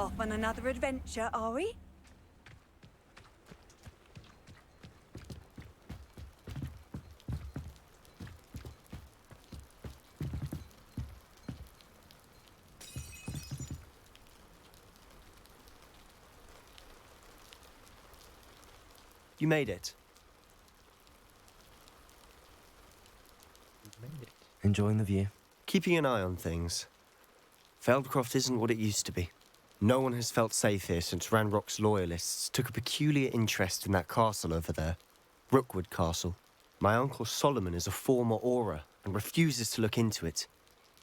Off on another adventure, are we? You made it. Enjoying the view? Keeping an eye on things. Feldcroft isn't what it used to be. No one has felt safe here since Ranrock's loyalists took a peculiar interest in that castle over there. Rookwood Castle. My uncle Solomon is a former Auror and refuses to look into it,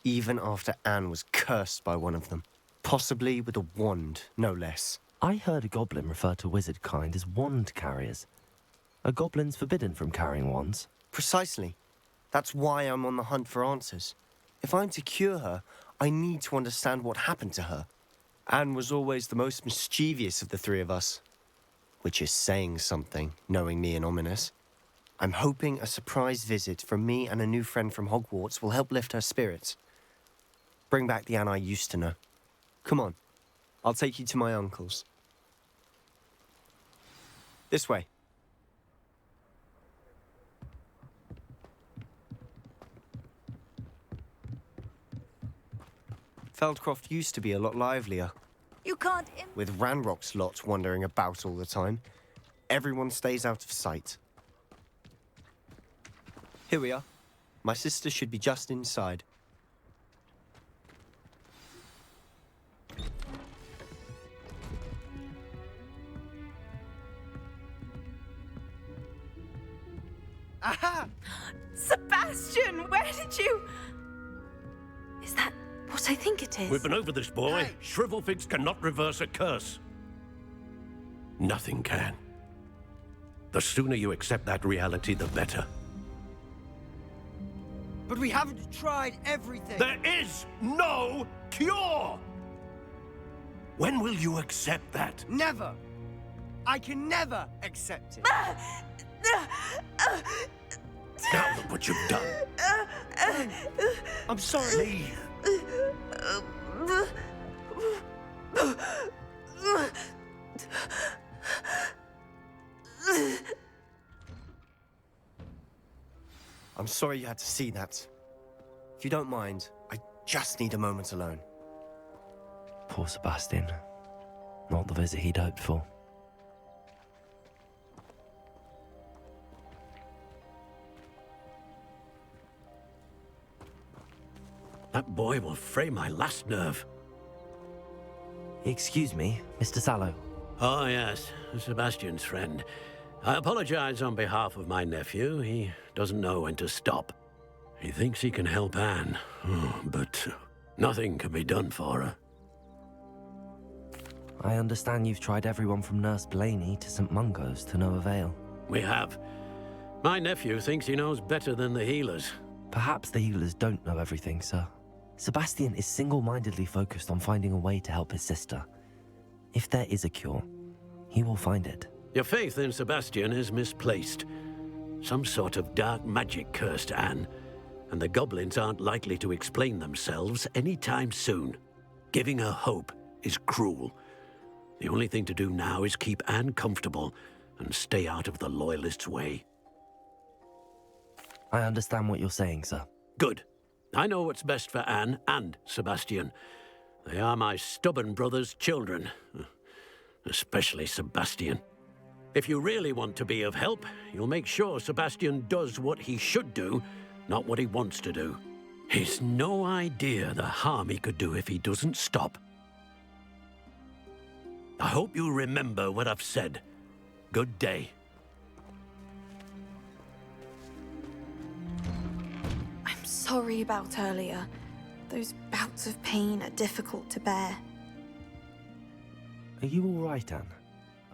even after Anne was cursed by one of them. Possibly with a wand, no less. I heard a goblin refer to wizard kind as wand carriers. Are goblins forbidden from carrying wands? Precisely. That's why I'm on the hunt for answers. If I'm to cure her, I need to understand what happened to her. Anne was always the most mischievous of the three of us. Which is saying something, knowing me and Ominous. I'm hoping a surprise visit from me and a new friend from Hogwarts will help lift her spirits. Bring back the Anne I used to know. Come on, I'll take you to my uncle's. This way. Feldcroft used to be a lot livelier. You can't... With Ranrock's lot wandering about all the time, everyone stays out of sight. Here we are. My sister should be just inside. Aha! Sebastian, where did you... Is that what I think it is? We've been over this, boy. Hey. Shrivelfigs cannot reverse a curse. Nothing can. The sooner you accept that reality, the better. But we haven't tried everything. There is no cure! When will you accept that? Never. I can never accept it. Now look what you've done. I'm sorry. Leave. I'm sorry you had to see that. If you don't mind, I just need a moment alone. Poor Sebastian. Not the visit he'd hoped for. That boy will fray my last nerve. Excuse me, Mr. Sallow. Oh, yes, Sebastian's friend. I apologize on behalf of my nephew. He doesn't know when to stop. He thinks he can help Anne, but nothing can be done for her. I understand you've tried everyone from Nurse Blaney to St. Mungo's to no avail. We have. My nephew thinks he knows better than the healers. Perhaps the healers don't know everything, sir. Sebastian is single-mindedly focused on finding a way to help his sister. If there is a cure, he will find it. Your faith in Sebastian is misplaced. Some sort of dark magic cursed Anne, and the goblins aren't likely to explain themselves anytime soon. Giving her hope is cruel. The only thing to do now is keep Anne comfortable and stay out of the Loyalists' way. I understand what you're saying, sir. Good. I know what's best for Anne and Sebastian. They are my stubborn brother's children. Especially Sebastian. If you really want to be of help, you'll make sure Sebastian does what he should do, not what he wants to do. He's no idea the harm he could do if he doesn't stop. I hope you remember what I've said. Good day. I'm sorry about earlier. Those bouts of pain are difficult to bear. Are you all right, Anne?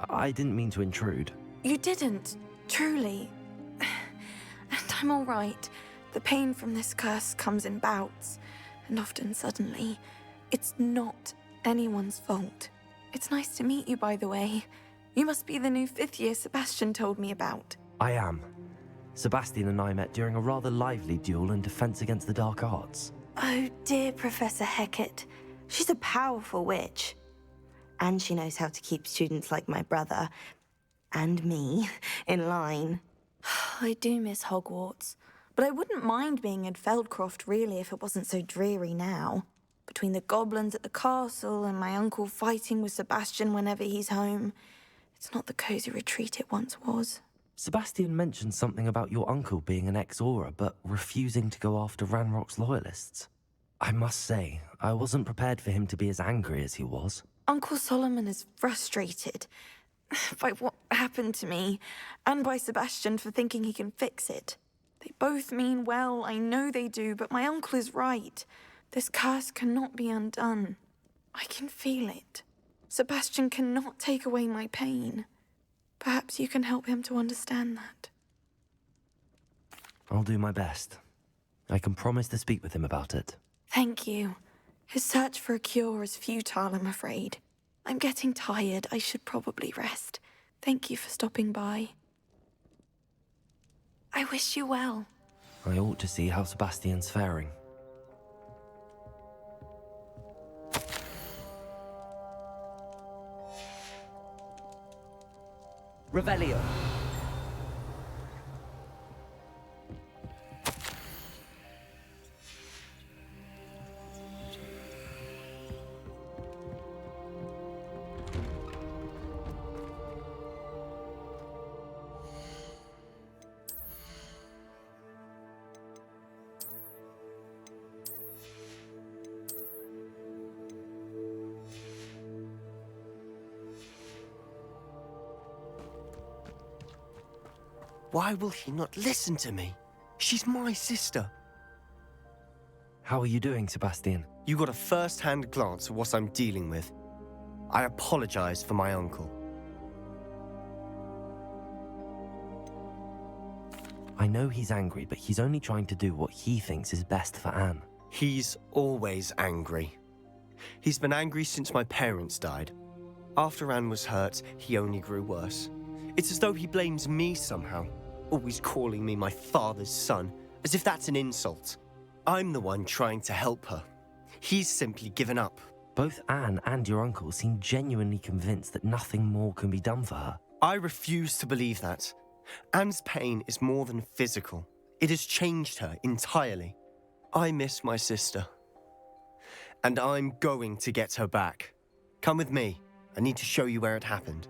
I didn't mean to intrude. You didn't, truly. And I'm all right. The pain from this curse comes in bouts, and often suddenly. It's not anyone's fault. It's nice to meet you, by the way. You must be the new 5th year Sebastian told me about. I am. Sebastian and I met during a rather lively duel in defense against the dark arts. Oh, dear Professor Hecat. She's a powerful witch. And she knows how to keep students like my brother, and me, in line. I do miss Hogwarts, but I wouldn't mind being in Feldcroft, really, if it wasn't so dreary now. Between the goblins at the castle and my uncle fighting with Sebastian whenever he's home, it's not the cozy retreat it once was. Sebastian mentioned something about your uncle being an ex-Auror, but refusing to go after Ranrock's loyalists. I must say, I wasn't prepared for him to be as angry as he was. Uncle Solomon is frustrated by what happened to me, and by Sebastian for thinking he can fix it. They both mean well, I know they do, but my uncle is right. This curse cannot be undone. I can feel it. Sebastian cannot take away my pain. Perhaps you can help him to understand that. I'll do my best. I can promise to speak with him about it. Thank you. His search for a cure is futile, I'm afraid. I'm getting tired. I should probably rest. Thank you for stopping by. I wish you well. I ought to see how Sebastian's faring. Revelio. Why will he not listen to me? She's my sister. How are you doing, Sebastian? You got a first-hand glance at what I'm dealing with. I apologize for my uncle. I know he's angry, but he's only trying to do what he thinks is best for Anne. He's always angry. He's been angry since my parents died. After Anne was hurt, he only grew worse. It's as though he blames me somehow, always calling me my father's son, as if that's an insult. I'm the one trying to help her. He's simply given up. Both Anne and your uncle seem genuinely convinced that nothing more can be done for her. I refuse to believe that. Anne's pain is more than physical. It has changed her entirely. I miss my sister. And I'm going to get her back. Come with me. I need to show you where it happened.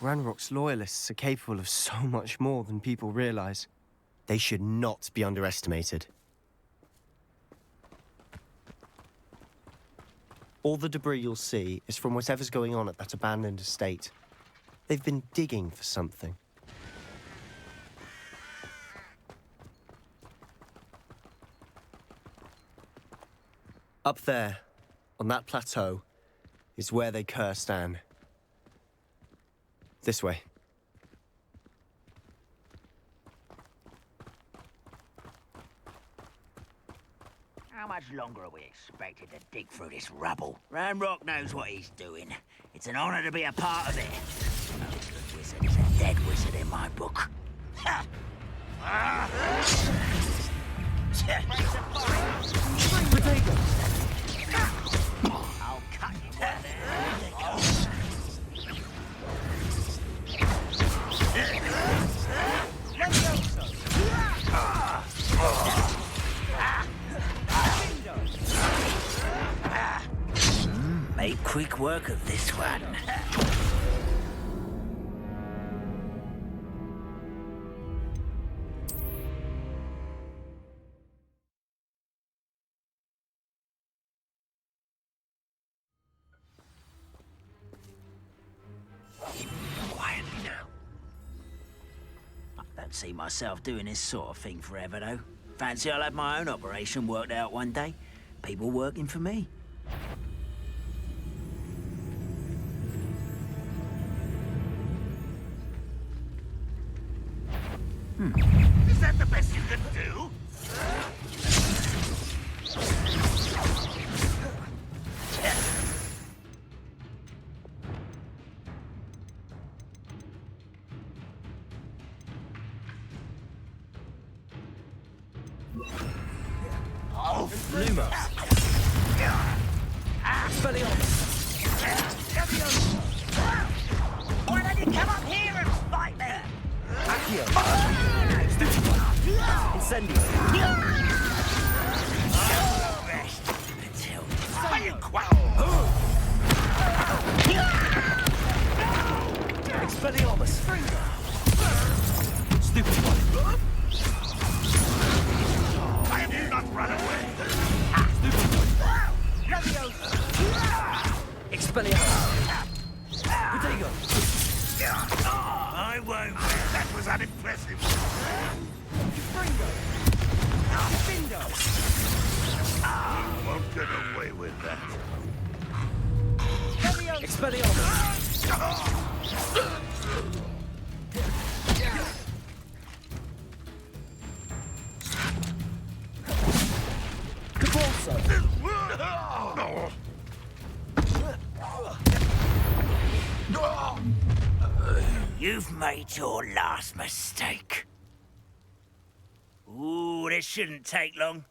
Ranrock's loyalists are capable of so much more than people realize. They should not be underestimated. All the debris you'll see is from whatever's going on at that abandoned estate. They've been digging for something. Up there, on that plateau, is where they cursed Anne. This way. How much longer are we expected to dig through this rubble? Ranrock knows what he's doing. It's an honor to be a part of it. No good wizard is a dead wizard in my book. I'll cut you one there. Made quick work of this one. Quietly now. I don't see myself doing this sort of thing forever, though. Fancy I'll have my own operation worked out one day. People working for me. Is that the best you can do? Oh, Lumos! Why don't you come up here and fight me? Incendio! Rest until Expelliarmus! Stupid one! I have not run away. Expelliarmus! Protego! I won't. That was unimpressive. Won't get away with that. Expelliarmus! Convulso! You've made your last mistake. Ooh, this shouldn't take long.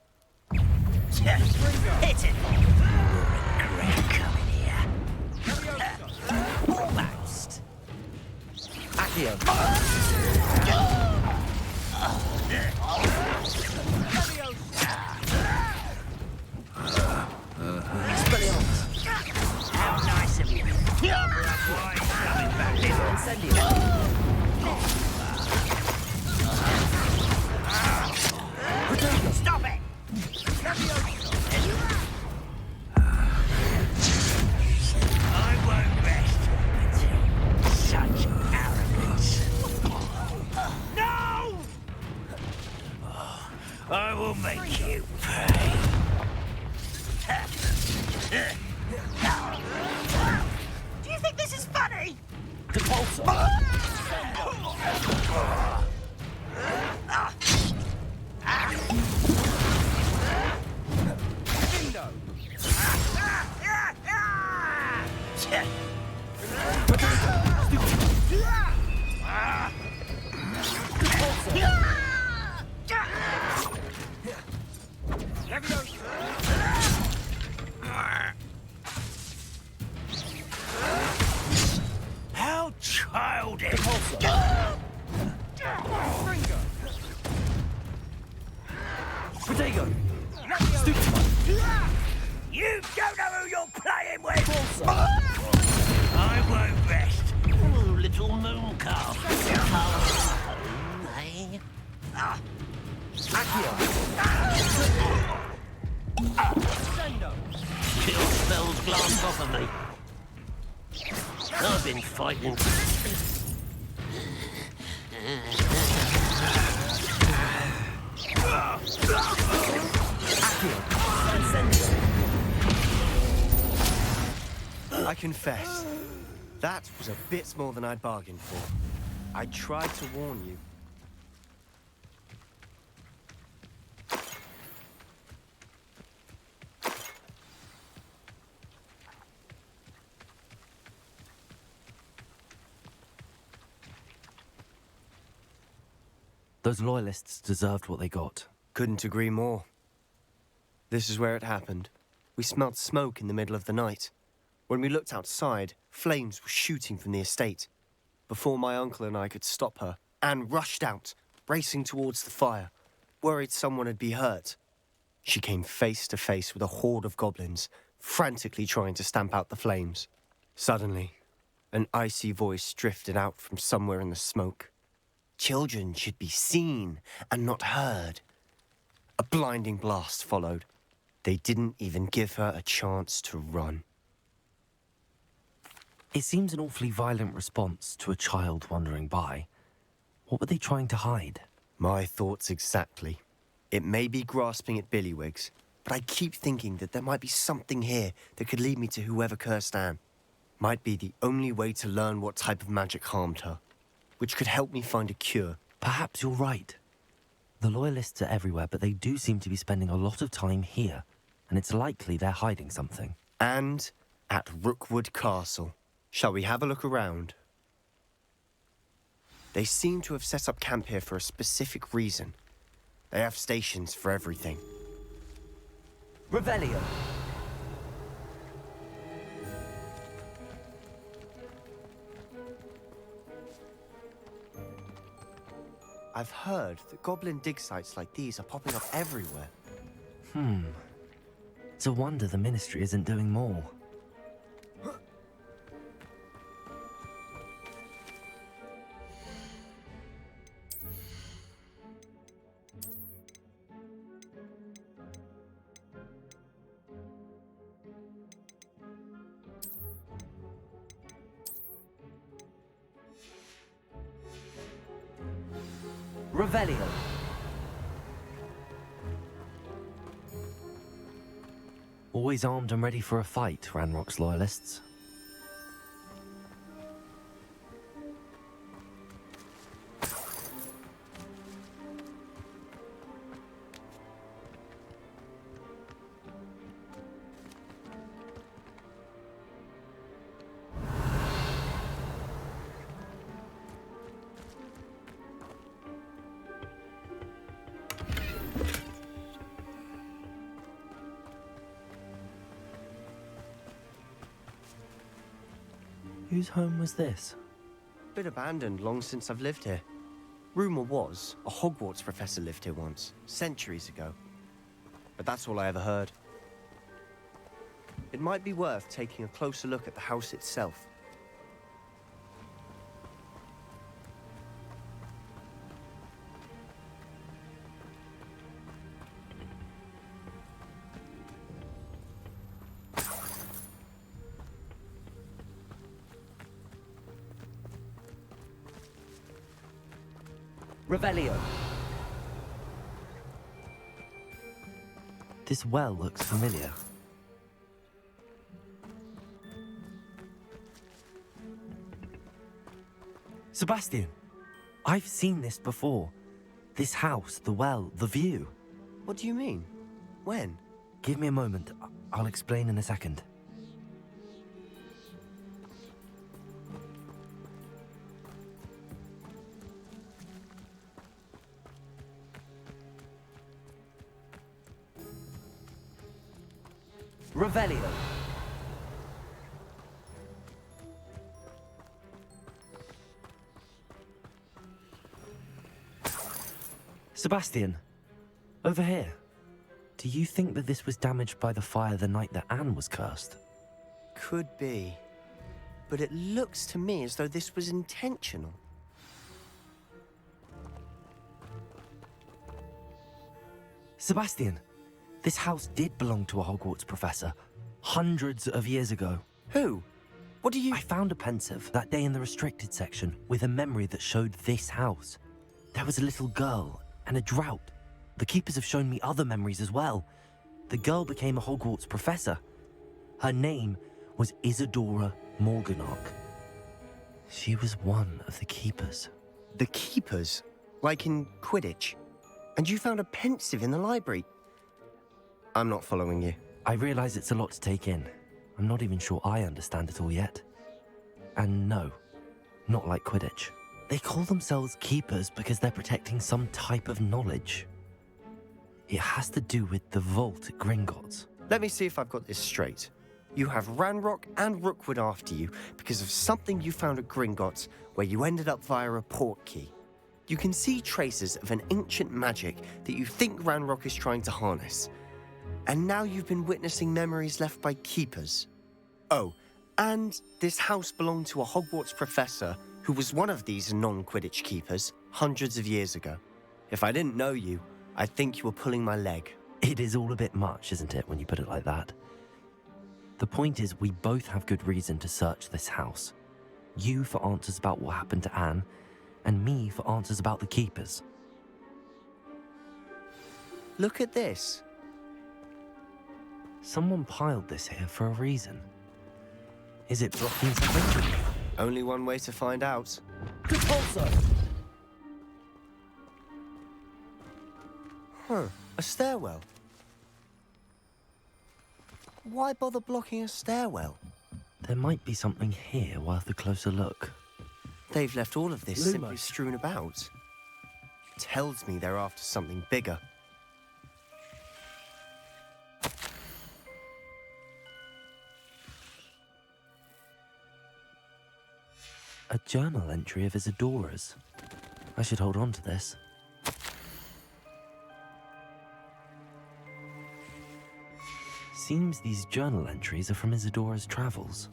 Hit it! Regret coming here. Almost. Accio! Expelliarmus! How nice of you. Why coming back here? Incendio! Stop it! I won't rest until such arrogance. No! I will make you pay. Do you think this is funny? Convulso! How childish! Protego! Stupid one! You don't know who you're playing with! I won't rest. Oh, little moon calf. Kill spells glanced off of me. I've been fighting. I confess, that was a bit more than I'd bargained for. I tried to warn you. Those loyalists deserved what they got. Couldn't agree more. This is where it happened. We smelled smoke in the middle of the night. When we looked outside, flames were shooting from the estate. Before my uncle and I could stop her, Anne rushed out, racing towards the fire, worried someone had been hurt. She came face to face with a horde of goblins, frantically trying to stamp out the flames. Suddenly, an icy voice drifted out from somewhere in the smoke. Children should be seen and not heard. A blinding blast followed. They didn't even give her a chance to run. It seems an awfully violent response to a child wandering by. What were they trying to hide? My thoughts exactly. It may be grasping at billywhigs, but I keep thinking that there might be something here that could lead me to whoever cursed Anne. Might be the only way to learn what type of magic harmed her, which could help me find a cure. Perhaps you're right. The loyalists are everywhere, but they do seem to be spending a lot of time here, and it's likely they're hiding something. And at Rookwood Castle. Shall we have a look around? They seem to have set up camp here for a specific reason. They have stations for everything. Revelio! I've heard that goblin dig sites like these are popping up everywhere. It's a wonder the Ministry isn't doing more. Revelio. Always armed and ready for a fight, Ranrock's loyalists. Whose home was this? Been abandoned long since I've lived here. Rumour was a Hogwarts professor lived here once, centuries ago. But that's all I ever heard. It might be worth taking a closer look at the house itself. Revelio. This well looks familiar. Sebastian, I've seen this before. This house, the well, the view. What do you mean? When? Give me a moment. I'll explain in a second. Revelio. Sebastian, over here. Do you think that this was damaged by the fire the night that Anne was cursed? Could be. But it looks to me as though this was intentional. Sebastian, this house did belong to a Hogwarts professor, hundreds of years ago. Who? What do you... I found a pensive that day in the restricted section with a memory that showed this house. There was a little girl and a drought. The keepers have shown me other memories as well. The girl became a Hogwarts professor. Her name was Isadora Morganach. She was one of the keepers. The keepers? Like in Quidditch? And you found a pensive in the library? I'm not following you. I realize it's a lot to take in. I'm not even sure I understand it all yet. And no, not like Quidditch. They call themselves keepers because they're protecting some type of knowledge. It has to do with the vault at Gringotts. Let me see if I've got this straight. You have Ranrock and Rookwood after you because of something you found at Gringotts where you ended up via a port key. You can see traces of an ancient magic that you think Ranrock is trying to harness. And now you've been witnessing memories left by keepers. Oh, and this house belonged to a Hogwarts professor who was one of these non-Quidditch keepers hundreds of years ago. If I didn't know you, I'd think you were pulling my leg. It is all a bit much, isn't it, when you put it like that? The point is, we both have good reason to search this house. You for answers about what happened to Anne, and me for answers about the keepers. Look at this. Someone piled this here for a reason. Is it blocking something? Only one way to find out. Compulso! Huh, a stairwell. Why bother blocking a stairwell? There might be something here worth a closer look. They've left all of this simply strewn about. Tells me they're after something bigger. A journal entry of Isadora's. I should hold on to this. Seems these journal entries are from Isadora's travels.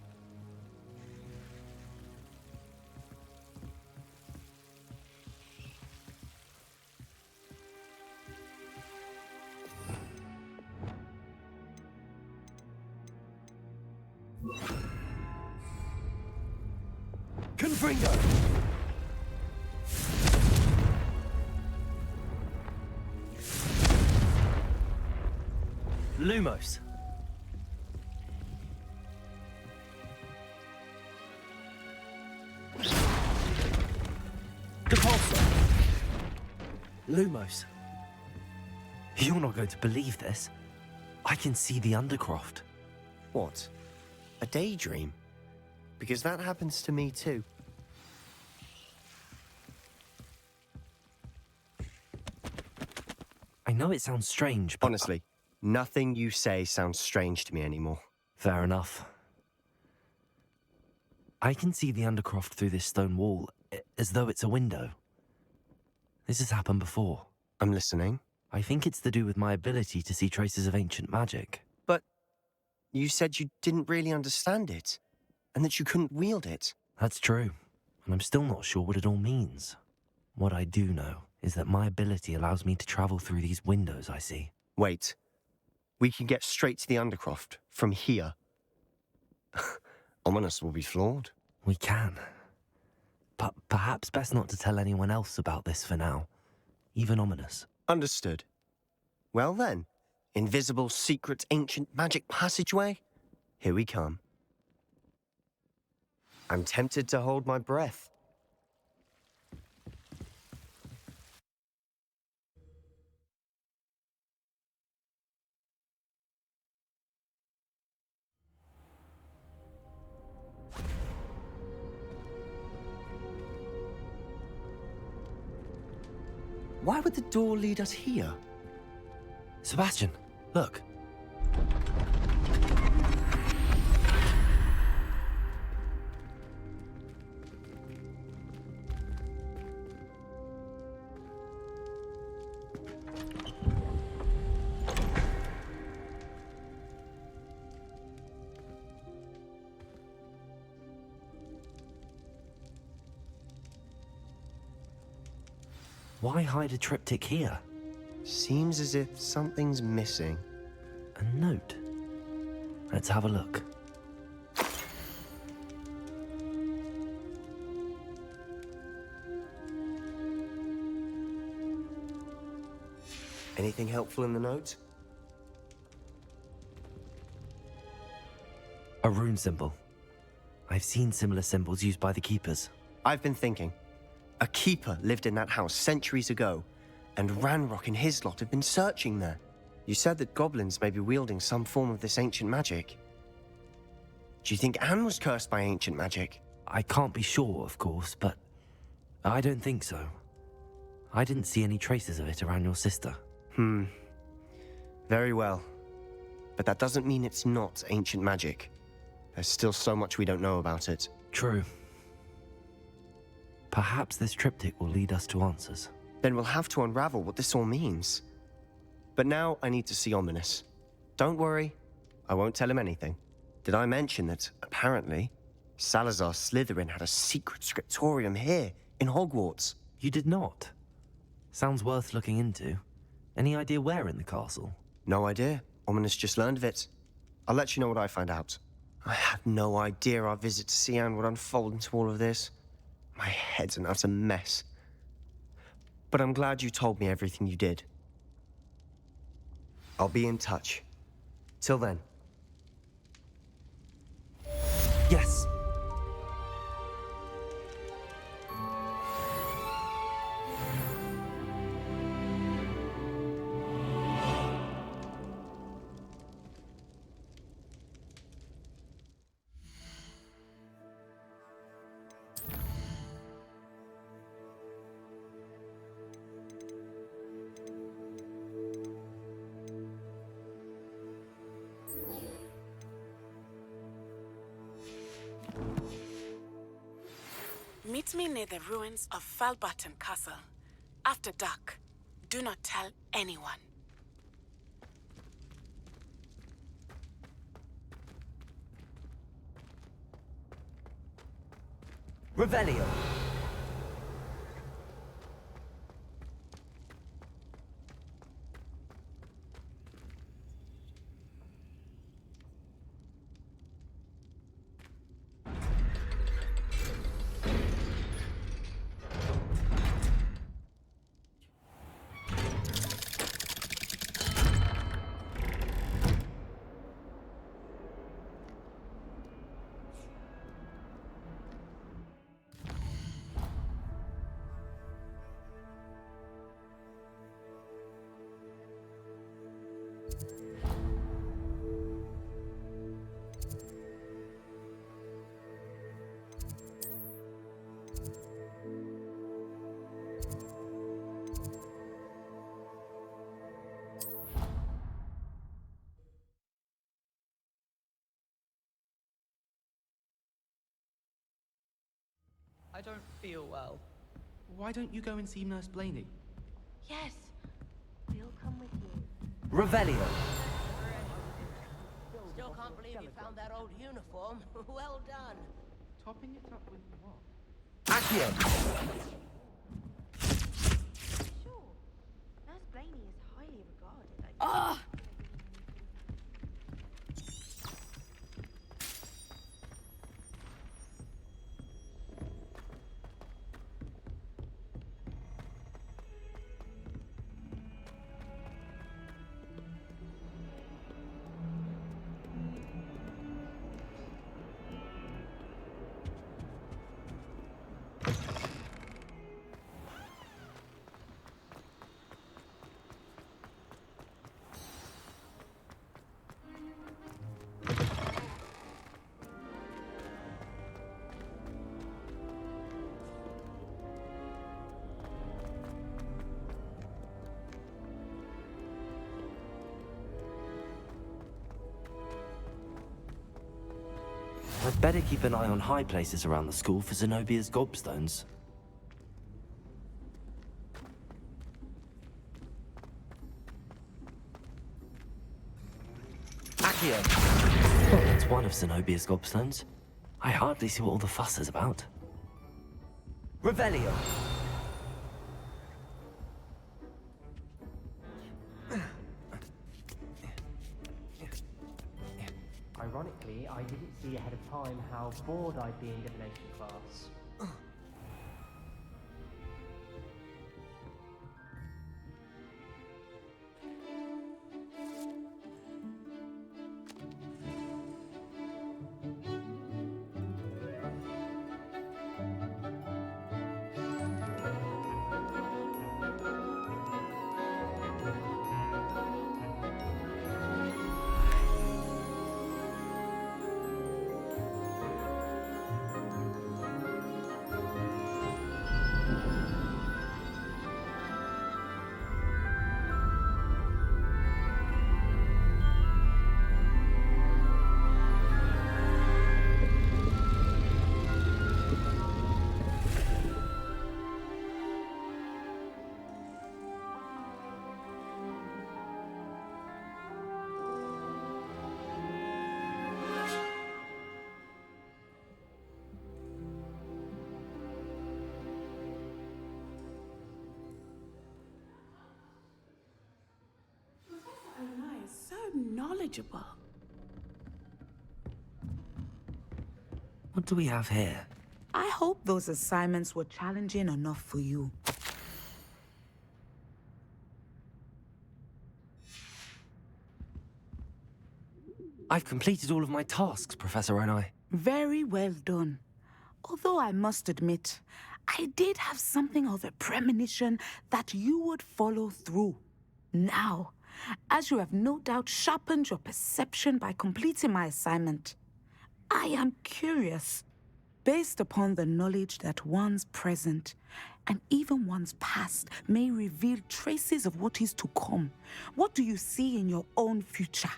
Confringo! Lumos. Depulso. Lumos. You're not going to believe this. I can see the Undercroft. What? A daydream? Because that happens to me too. I know it sounds strange, but... Honestly, nothing you say sounds strange to me anymore. Fair enough. I can see the Undercroft through this stone wall, as though it's a window. This has happened before. I'm listening. I think it's to do with my ability to see traces of ancient magic. But you said you didn't really understand it, and that you couldn't wield it. That's true, and I'm still not sure what it all means. What I do know is that my ability allows me to travel through these windows I see. Wait. We can get straight to the Undercroft from here. Ominous will be floored. We can. But perhaps best not to tell anyone else about this for now. Even Ominous. Understood. Well then, invisible, secret, ancient magic passageway? Here we come. I'm tempted to hold my breath. Why would the door lead us here? Sebastian, look. Why hide a triptych here? Seems as if something's missing. A note. Let's have a look. Anything helpful in the note? A rune symbol. I've seen similar symbols used by the keepers. I've been thinking. A keeper lived in that house centuries ago, and Ranrock and his lot have been searching there. You said that goblins may be wielding some form of this ancient magic. Do you think Anne was cursed by ancient magic? I can't be sure, of course, but I don't think so. I didn't see any traces of it around your sister. Very well. But that doesn't mean it's not ancient magic. There's still so much we don't know about it. True. Perhaps this triptych will lead us to answers. Then we'll have to unravel what this all means. But now I need to see Ominous. Don't worry, I won't tell him anything. Did I mention that, apparently, Salazar Slytherin had a secret scriptorium here, in Hogwarts? You did not? Sounds worth looking into. Any idea where in the castle? No idea. Ominous just learned of it. I'll let you know what I find out. I had no idea our visit to Cian would unfold into all of this. My head's an utter mess. But I'm glad you told me everything you did. I'll be in touch. Till then. Yes. Meet me near the ruins of Falbutton Castle. After dark. Do not tell anyone. Revelio. I don't feel well. Why don't you go and see Nurse Blaney? Yes, we'll come with you. Revelio. Still can't believe you found that old uniform. Well done. Topping it up with what? Accio. Sure, Nurse Blaney is highly regarded. Ah! I'd better keep an eye on high places around the school for Zenobia's gobstones. Accio! Well, that's one of Zenobia's gobstones. I hardly see what all the fuss is about. Revelio! Ironically, I didn't see ahead of time how bored I'd be in divination class. Knowledgeable. What do we have here? I hope those assignments were challenging enough for you. I've completed all of my tasks, Professor Onai. Very well done. Although I must admit, I did have something of a premonition that you would follow through. Now, as you have no doubt sharpened your perception by completing my assignment, I am curious, based upon the knowledge that one's present and even one's past may reveal traces of what is to come. What do you see in your own future?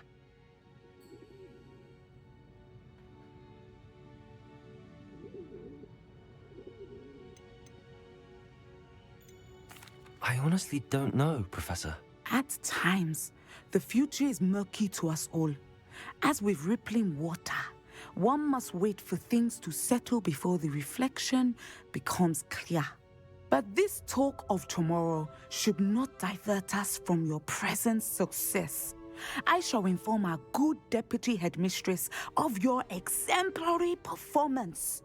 I honestly don't know, Professor. At times, the future is murky to us all. As with rippling water, one must wait for things to settle before the reflection becomes clear. But this talk of tomorrow should not divert us from your present success. I shall inform our good deputy headmistress of your exemplary performance.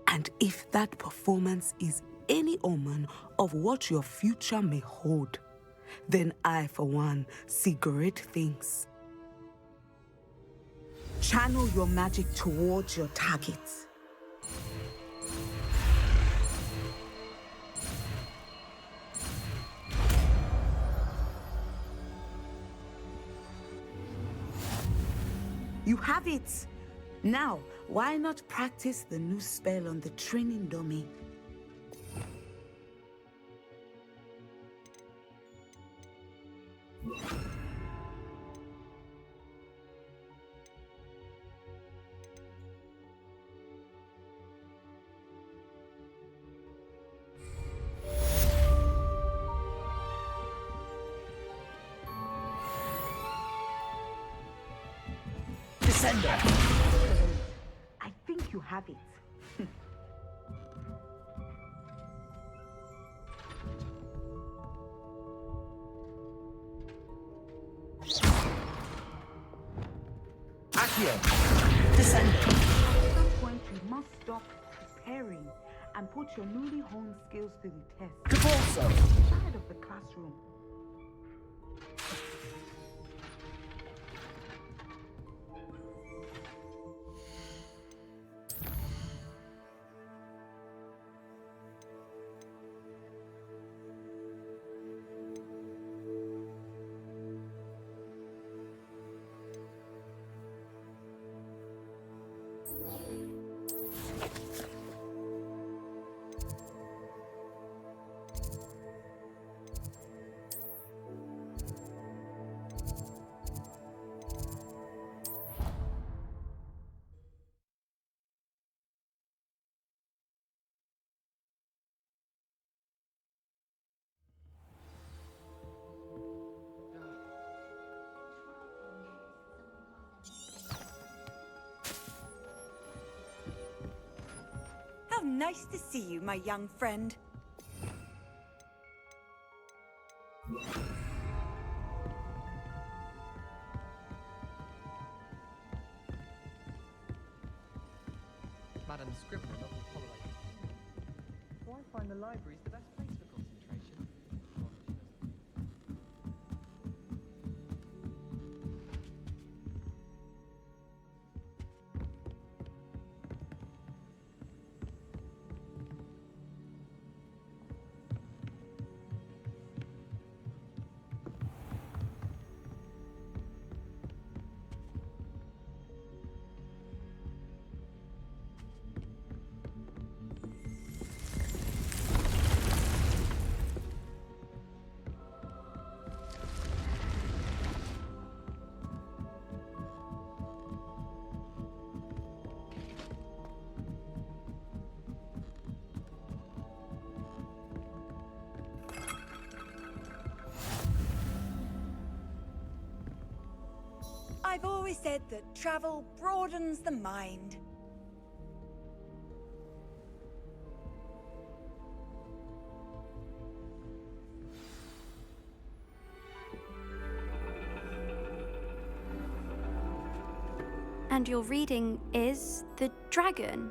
And if that performance is any omen of what your future may hold, then I, for one, see great things. Channel your magic towards your targets. You have it! Now, why not practice the new spell on the training dummy? I think you have it. Accio! Descend. At some point, you must stop preparing and put your newly honed skills to the test. Caporso! Outside of the classroom. How nice to see you, my young friend. Madam Scrivener, not to tolerate. So I find the library's the best place for concentration. I've always said that travel broadens the mind. And your reading is The Dragon.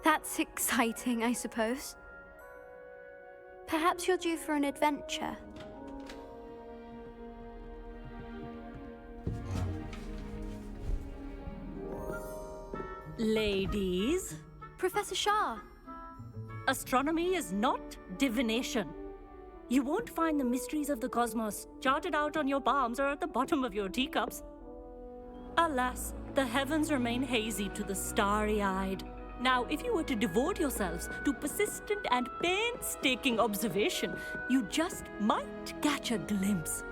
That's exciting, I suppose. Perhaps you're due for an adventure. Ladies. Professor Shah. Astronomy is not divination. You won't find the mysteries of the cosmos charted out on your palms or at the bottom of your teacups. Alas, the heavens remain hazy to the starry-eyed. Now, if you were to devote yourselves to persistent and painstaking observation, you just might catch a glimpse.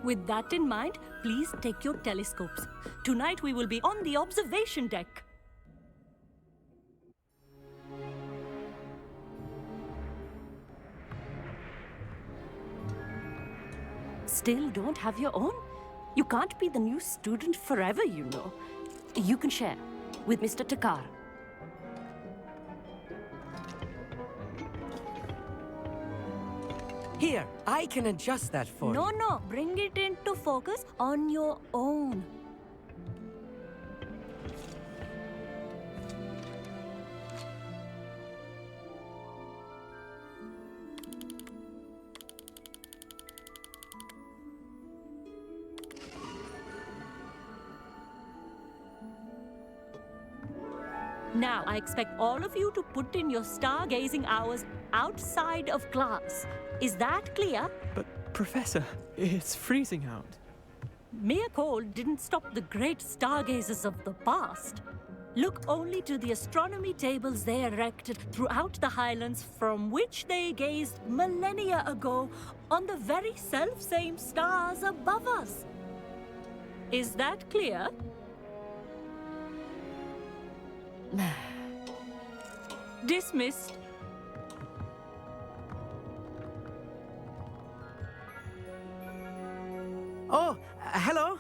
With that in mind, please take your telescopes. Tonight we will be on the observation deck. Still don't have your own? You can't be the new student forever, you know. You can share with Mr. Takar. Here, I can adjust that for you. No, bring it into focus on your own. Now, I expect all of you to put in your stargazing hours outside of class. Is that clear? But, Professor, it's freezing out. Mere cold didn't stop the great stargazers of the past. Look only to the astronomy tables they erected throughout the highlands from which they gazed millennia ago on the very self-same stars above us. Is that clear? Dismissed. Oh, hello.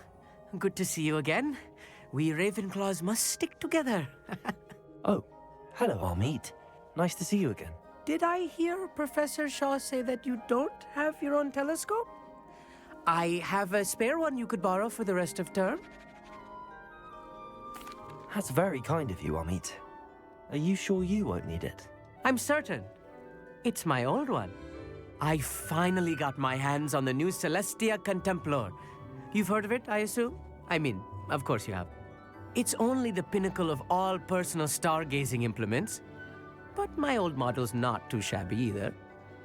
Good to see you again. We Ravenclaws must stick together. Oh, hello, Amit. Nice to see you again. Did I hear Professor Shaw say that you don't have your own telescope? I have a spare one you could borrow for the rest of term. That's very kind of you, Amit. Are you sure you won't need it? I'm certain. It's my old one. I finally got my hands on the new Celestia Contemplor. You've heard of it, I assume? I mean, of course you have. It's only the pinnacle of all personal stargazing implements. But my old model's not too shabby either.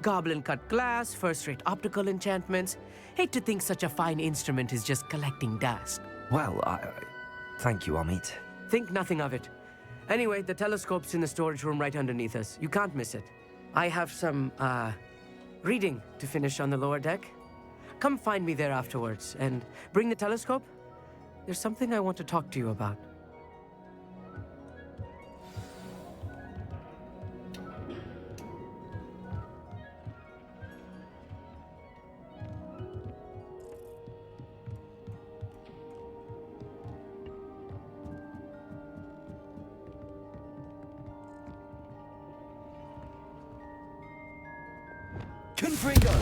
Goblin-cut glass, first-rate optical enchantments. Hate to think such a fine instrument is just collecting dust. Well, thank you, Amit. Think nothing of it. Anyway, the telescope's in the storage room right underneath us. You can't miss it. I have some, reading to finish on the lower deck. Come find me there afterwards, and bring the telescope. There's something I want to talk to you about. Confringo!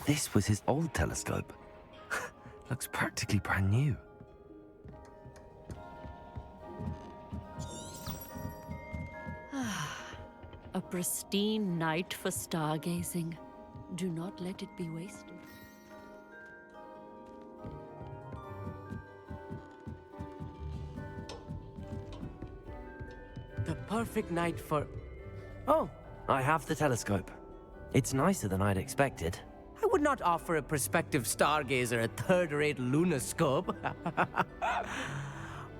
This was his old telescope. Looks practically brand new. A pristine night for stargazing. Do not let it be wasted. The perfect night for... Oh, I have the telescope. It's nicer than I'd expected. I would not offer a prospective stargazer a third-rate lunoscope.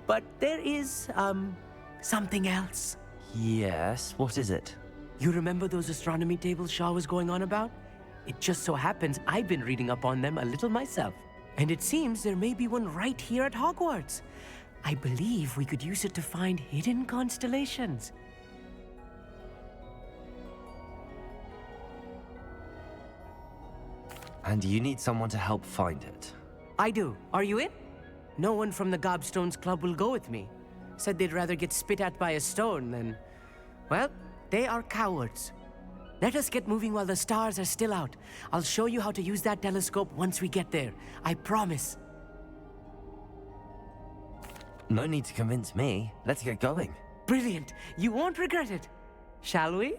But there is, something else. Yes, what is it? You remember those astronomy tables Shaw was going on about? It just so happens I've been reading up on them a little myself. And it seems there may be one right here at Hogwarts. I believe we could use it to find hidden constellations. And you need someone to help find it. I do. Are you in? No one from the Gobstones Club will go with me. Said they'd rather get spit at by a stone than... Well, they are cowards. Let us get moving while the stars are still out. I'll show you how to use that telescope once we get there. I promise. No need to convince me. Let's get going. Brilliant. You won't regret it. Shall we?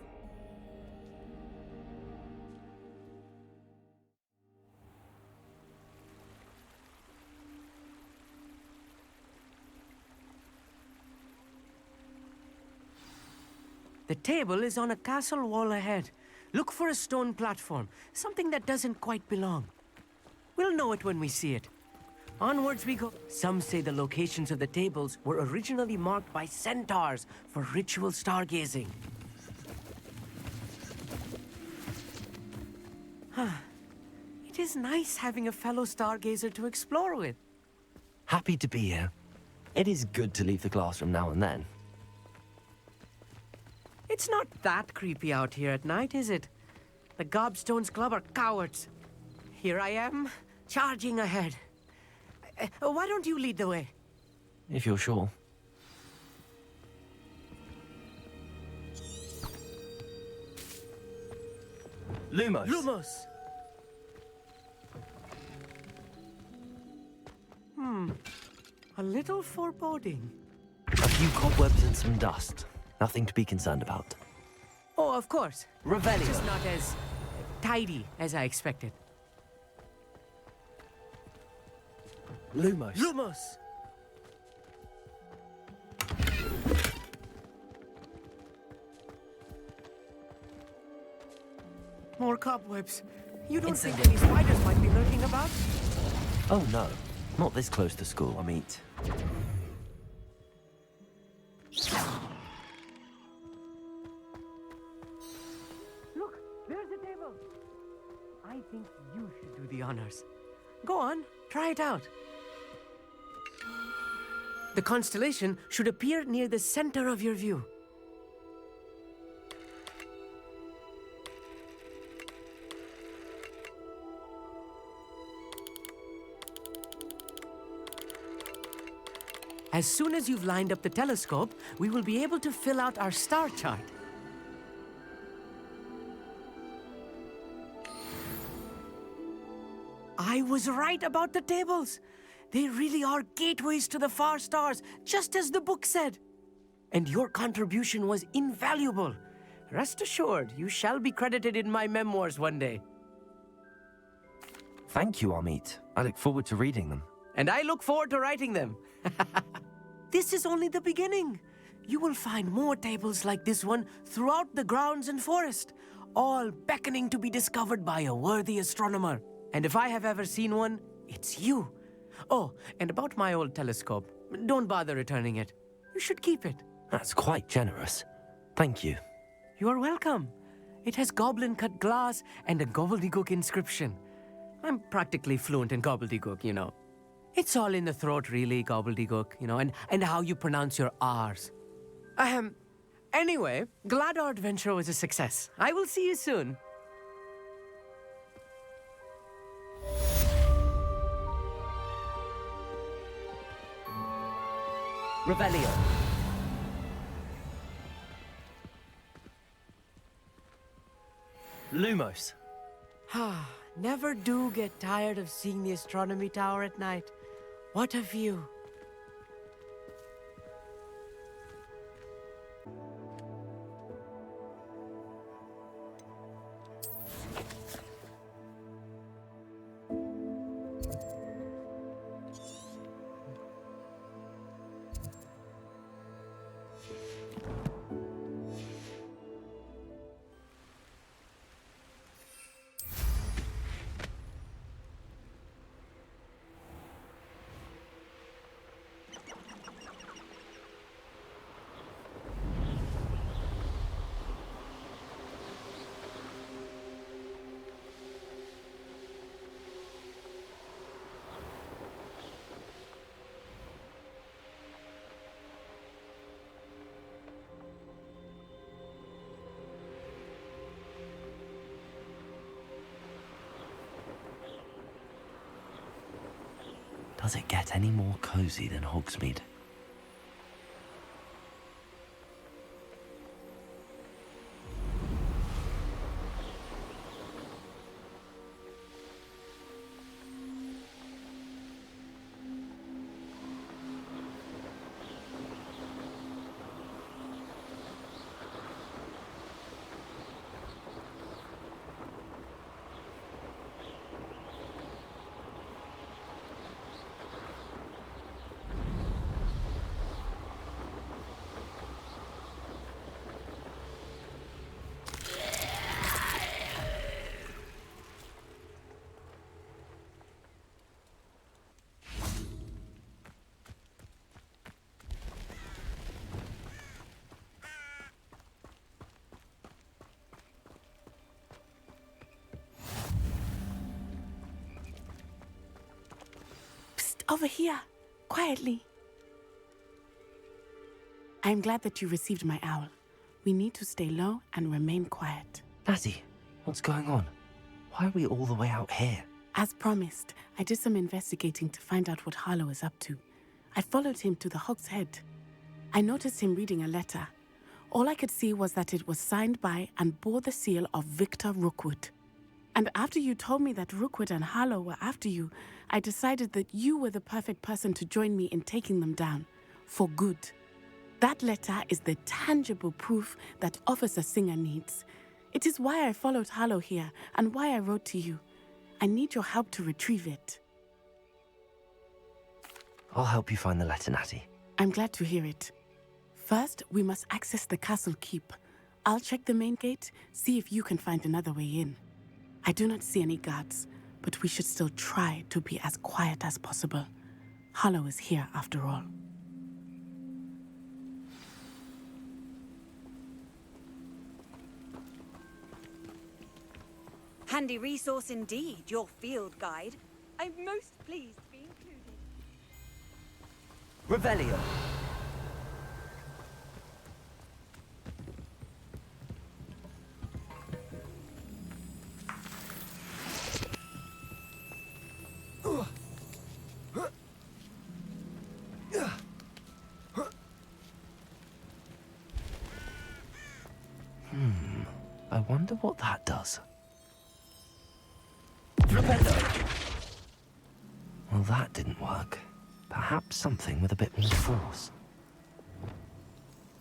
The table is on a castle wall ahead. Look for a stone platform, something that doesn't quite belong. We'll know it when we see it. Onwards we go. Some say the locations of the tables were originally marked by centaurs for ritual stargazing. It is nice having a fellow stargazer to explore with. Happy to be here. It is good to leave the classroom now and then. It's not that creepy out here at night, is it? The Gobstones Club are cowards. Here I am, charging ahead. Why don't you lead the way? If you're sure. Lumos. Lumos! A little foreboding. A few cobwebs and some dust. Nothing to be concerned about. Oh, of course. Revelio. Just not as tidy as I expected. Lumos. Lumos! More cobwebs. You don't think any spiders might be lurking about? Oh no, not this close to school, Amit. Look, there's the table. I think you should do the honors. Go on, try it out. The constellation should appear near the center of your view. As soon as you've lined up the telescope, we will be able to fill out our star chart. I was right about the tables. They really are gateways to the far stars, just as the book said. And your contribution was invaluable. Rest assured, you shall be credited in my memoirs one day. Thank you, Amit. I look forward to reading them. And I look forward to writing them. This is only the beginning. You will find more tables like this one throughout the grounds and forest, all beckoning to be discovered by a worthy astronomer. And if I have ever seen one, it's you. Oh, and about my old telescope, don't bother returning it. You should keep it. That's quite generous. Thank you. You are welcome. It has goblin-cut glass and a gobbledygook inscription. I'm practically fluent in gobbledygook, you know. It's all in the throat, really, gobbledygook, you know, and how you pronounce your R's. Anyway, glad our adventure was a success. I will see you soon. Revelio. Lumos. Never do get tired of seeing the astronomy tower at night. What a view. Does it get any more cozy than Hogsmeade? Over here, quietly. I'm glad that you received my owl. We need to stay low and remain quiet. Natty, what's going on? Why are we all the way out here? As promised, I did some investigating to find out what Harlow is up to. I followed him to the Hog's Head. I noticed him reading a letter. All I could see was that it was signed by and bore the seal of Victor Rookwood. And after you told me that Rookwood and Harlow were after you, I decided that you were the perfect person to join me in taking them down. For good. That letter is the tangible proof that Officer Singer needs. It is why I followed Harlow here and why I wrote to you. I need your help to retrieve it. I'll help you find the letter, Natty. I'm glad to hear it. First, we must access the castle keep. I'll check the main gate, see if you can find another way in. I do not see any guards, but we should still try to be as quiet as possible. Harlow is here after all. Handy resource indeed, your field guide. I'm most pleased to be included. Revelio. I wonder what that does. Well, that didn't work. Perhaps something with a bit more force.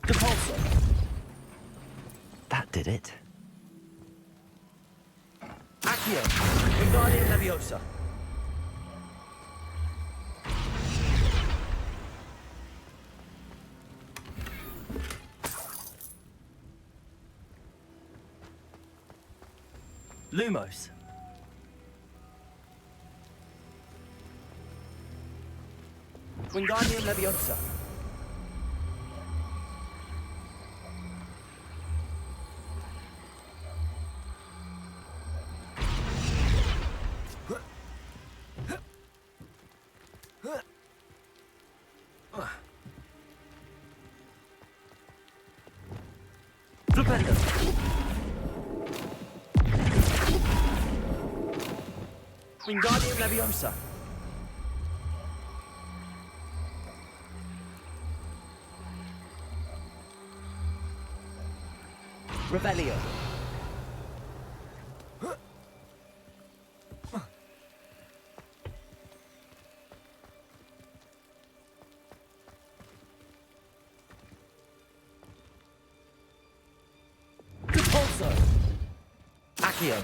Depulsor! That did it. Accio! Wingardium Leviosa! Lumos! Wingardium Leviosa! Flipendo! Wingardium Leviosa! Revelio! Depulso! Accio!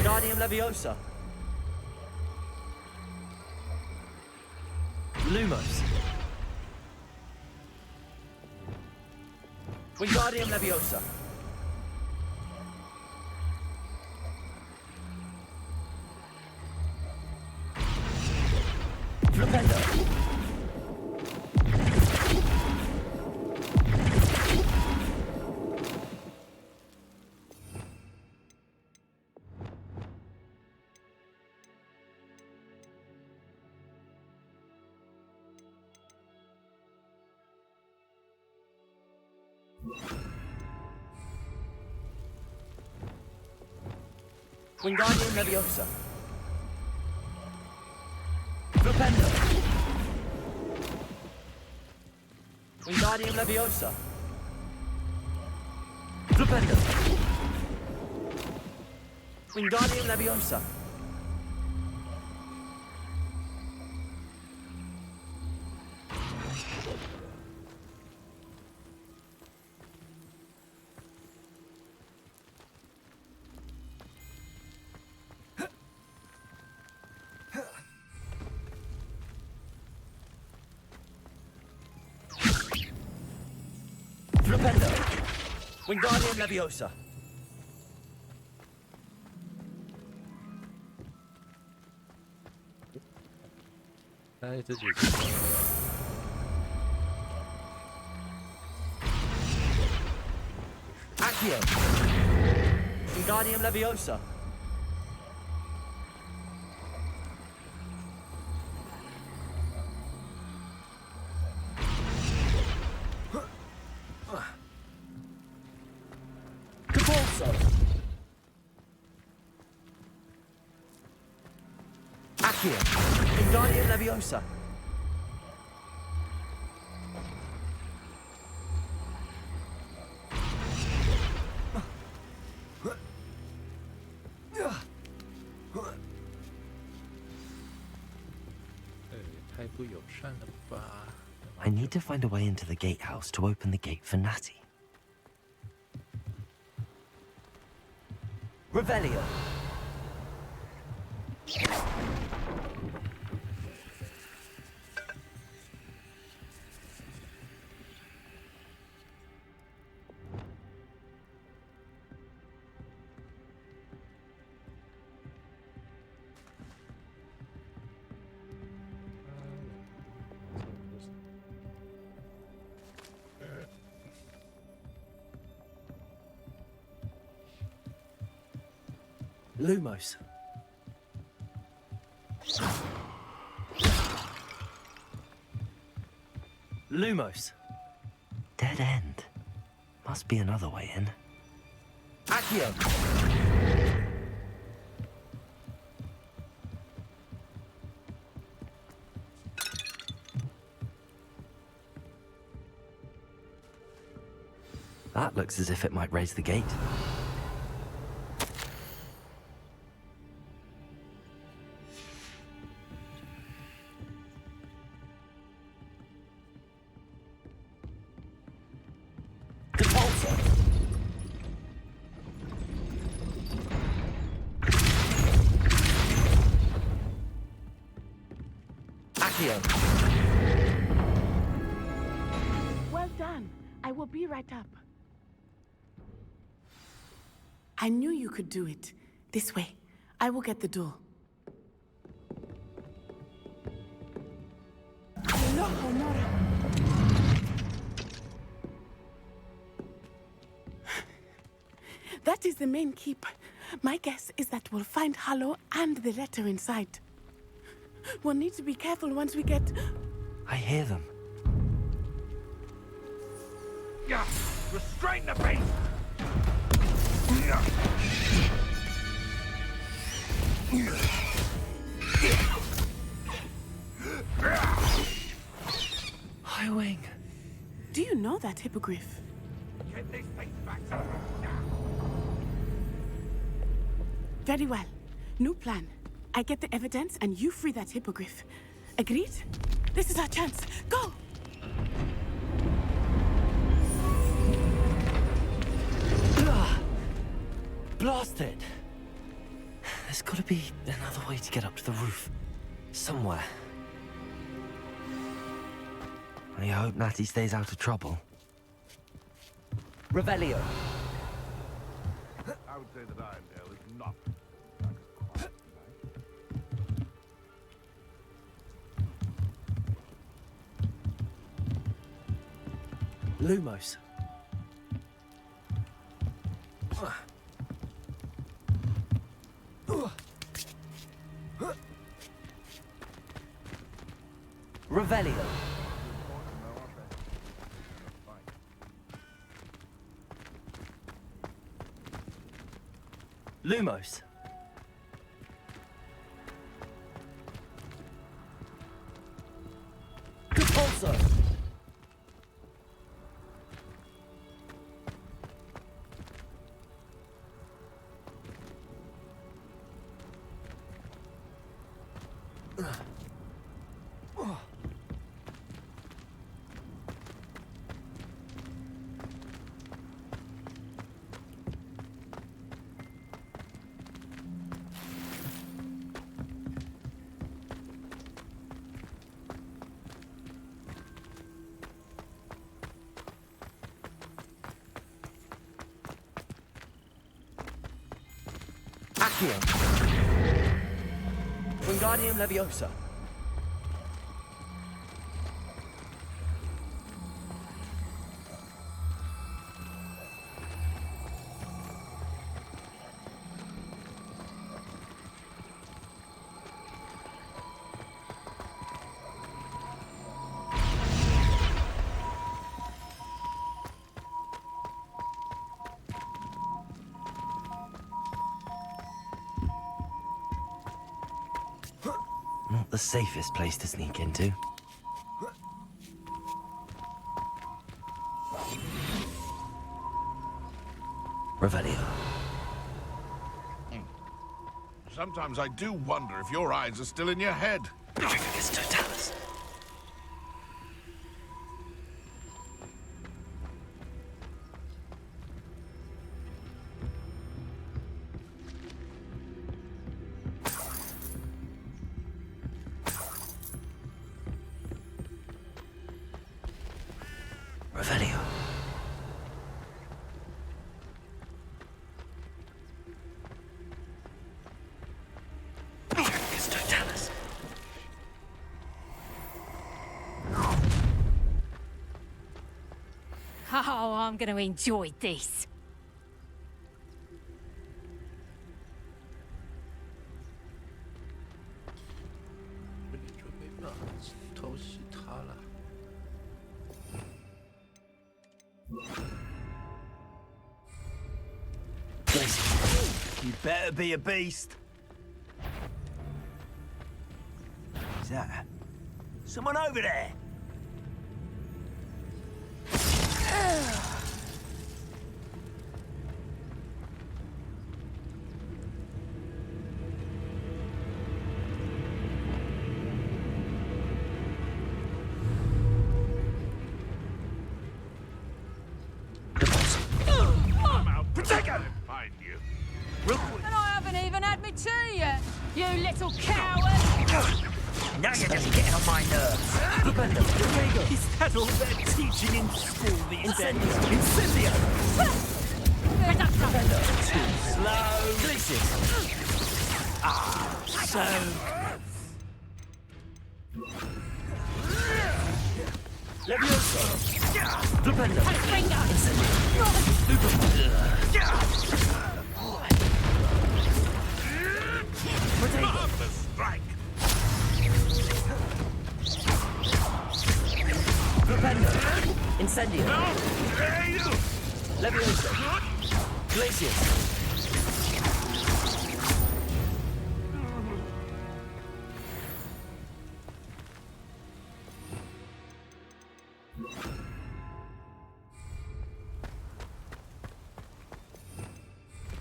Wingardium Leviosa. Lumos. Wingardium Leviosa. Flipendo. Wingardium Leviosa. Flipendo. Wingardium Leviosa. Flipendo. Wingardium Leviosa. Flipendo. Wingardium Leviosa. Accio. Accio! Wingardium Leviosa! Capulso! Accio! Wingardium Leviosa! I need to find a way into the gatehouse to open the gate for Natty. Revelio! Lumos. Lumos. Dead end. Must be another way in. Accio. That looks as if it might raise the gate. Well done. I will be right up. I knew you could do it. This way. I will get the door. That is the main keep. My guess is that we'll find Hallow and the letter inside. We'll need to be careful once we get... I hear them. Yeah, restrain the beast! High Wing. Do you know that hippogriff? Get this thing back to now. Very well. New plan. I get the evidence and you free that hippogriff. Agreed? This is our chance. Go! Blasted! There's gotta be another way to get up to the roof. Somewhere. I hope Natty stays out of trouble. Revelio. I would say that Irondale is not. Lumos. Revelio. Lumos. Compulso. Accio. Wingardium Leviosa. Not the safest place to sneak into. Revelio. Sometimes I do wonder if your eyes are still in your head. It's Totalis. Revelio. It's Totalis. Oh, I'm going to enjoy this. You better be a beast. Who's that? Someone over there. I'm out. Protect him! Find you. And I haven't even had my tea yet, you little coward! Now you're just getting on my nerves. Is that all they're teaching in school these days? Incendio! Too slow. Glacius. Ah, so... Levioso. Flipendo. Marvelous strike! Flipendo. Incendio. Hey, you! Levioso. Glacius.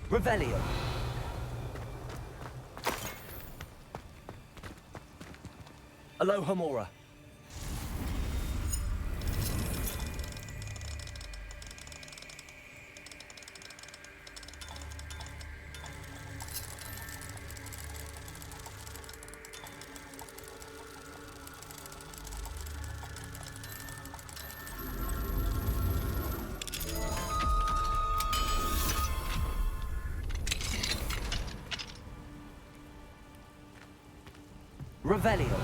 Revelio. Aloha Mora. Revelio.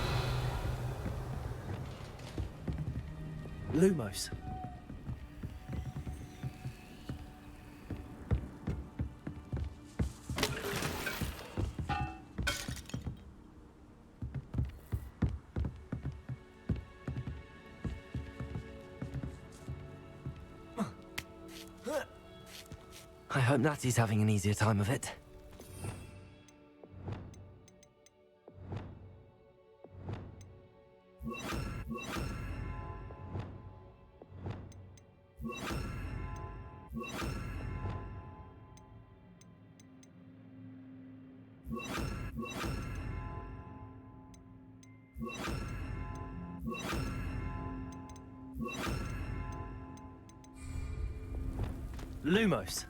Lumos. I hope Natty's having an easier time of it. Lumos.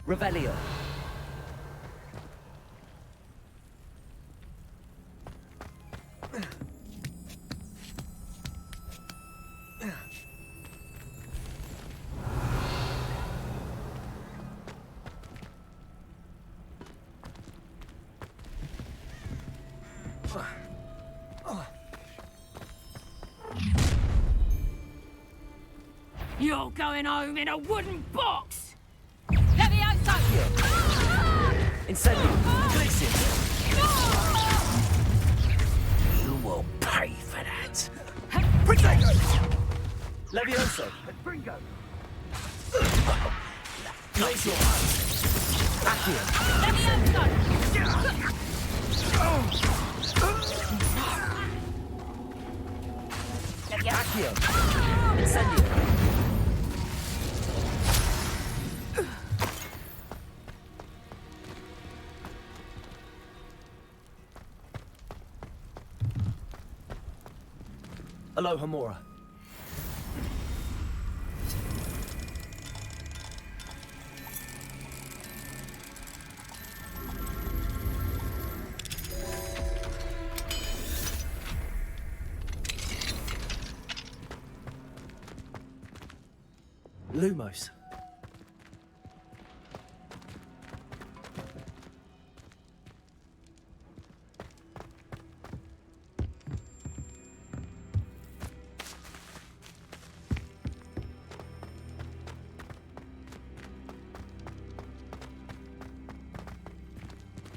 Revelio. You're going home in a wooden box! Levioso! Incendio. Glacius. You will pay for that. Levioso. Bringo! Place your hands. Accio. Let me out, son! Accio. Incendio. Aloha Mora. Lumos.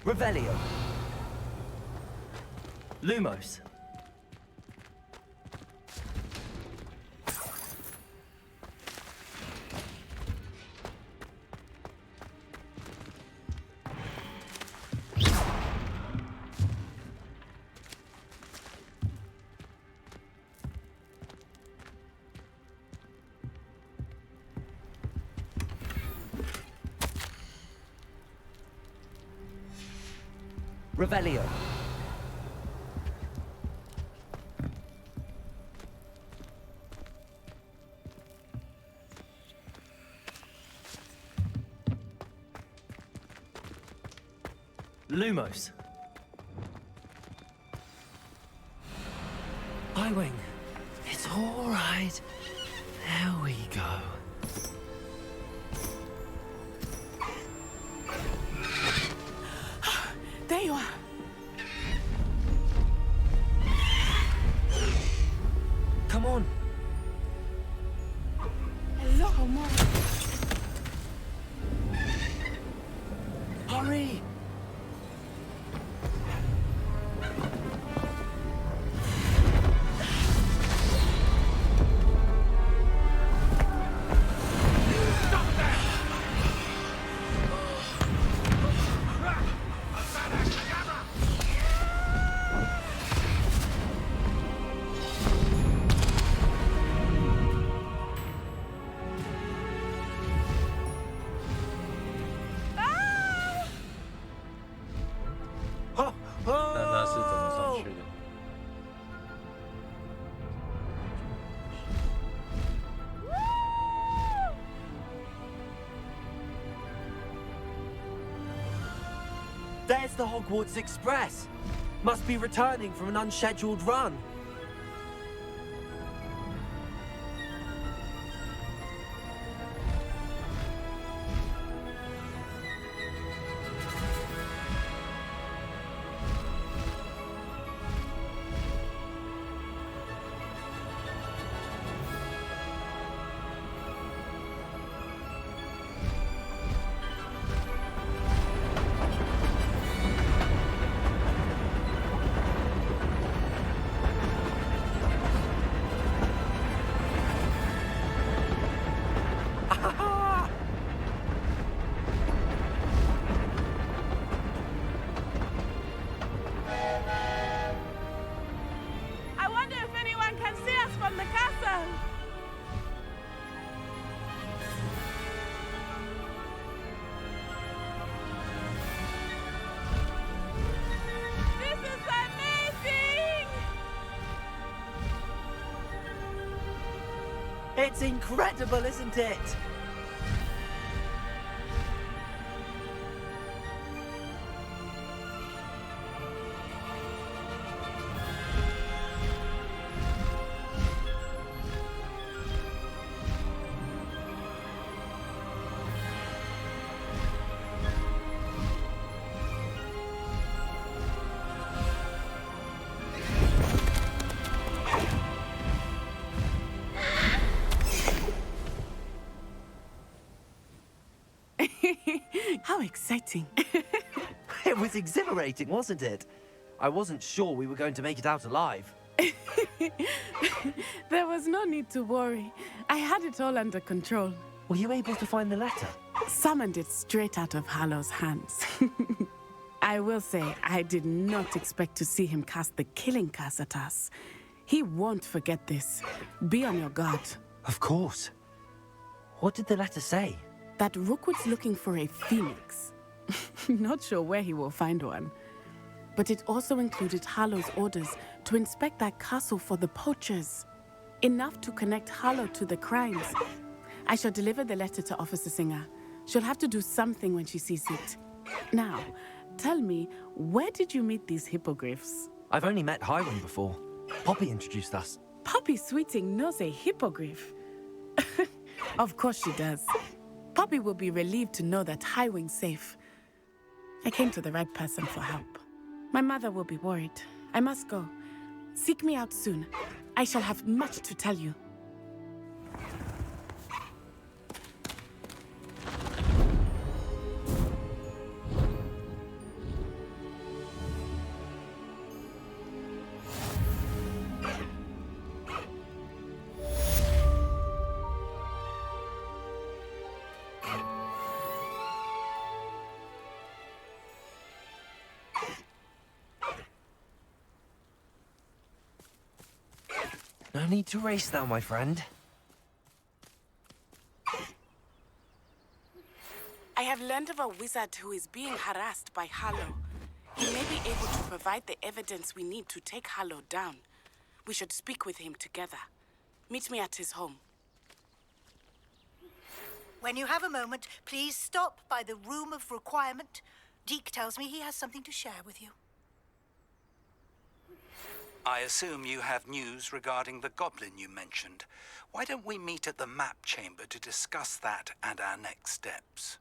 Revelio. Lumos. Revelio. Lumos. I-Wing. It's all right. There we go. There you are. Come on. Hello, Mom. Hurry. There's the Hogwarts Express. Must be returning from an unscheduled run. I wonder if anyone can see us from the castle. This is amazing! It's incredible, isn't it? How exciting. It was exhilarating, wasn't it? I wasn't sure we were going to make it out alive. There was no need to worry. I had it all under control. Were you able to find the letter? Summoned it straight out of Harlow's hands. I will say, I did not expect to see him cast the killing curse at us. He won't forget this. Be on your guard. Of course. What did the letter say? That Rookwood's looking for a phoenix. Not sure where he will find one. But it also included Harlow's orders to inspect that castle for the poachers. Enough to connect Harlow to the crimes. I shall deliver the letter to Officer Singer. She'll have to do something when she sees it. Now, tell me, where did you meet these hippogriffs? I've only met Highwing before. Poppy introduced us. Poppy Sweeting knows a hippogriff. Of course she does. Poppy will be relieved to know that Highwing's safe. I came to the right person for help. My mother will be worried. I must go. Seek me out soon. I shall have much to tell you. No need to race now, my friend. I have learned of a wizard who is being harassed by Harlow. He may be able to provide the evidence we need to take Harlow down. We should speak with him together. Meet me at his home. When you have a moment, please stop by the Room of Requirement. Deke tells me he has something to share with you. I assume you have news regarding the goblin you mentioned. Why don't we meet at the map chamber to discuss that and our next steps?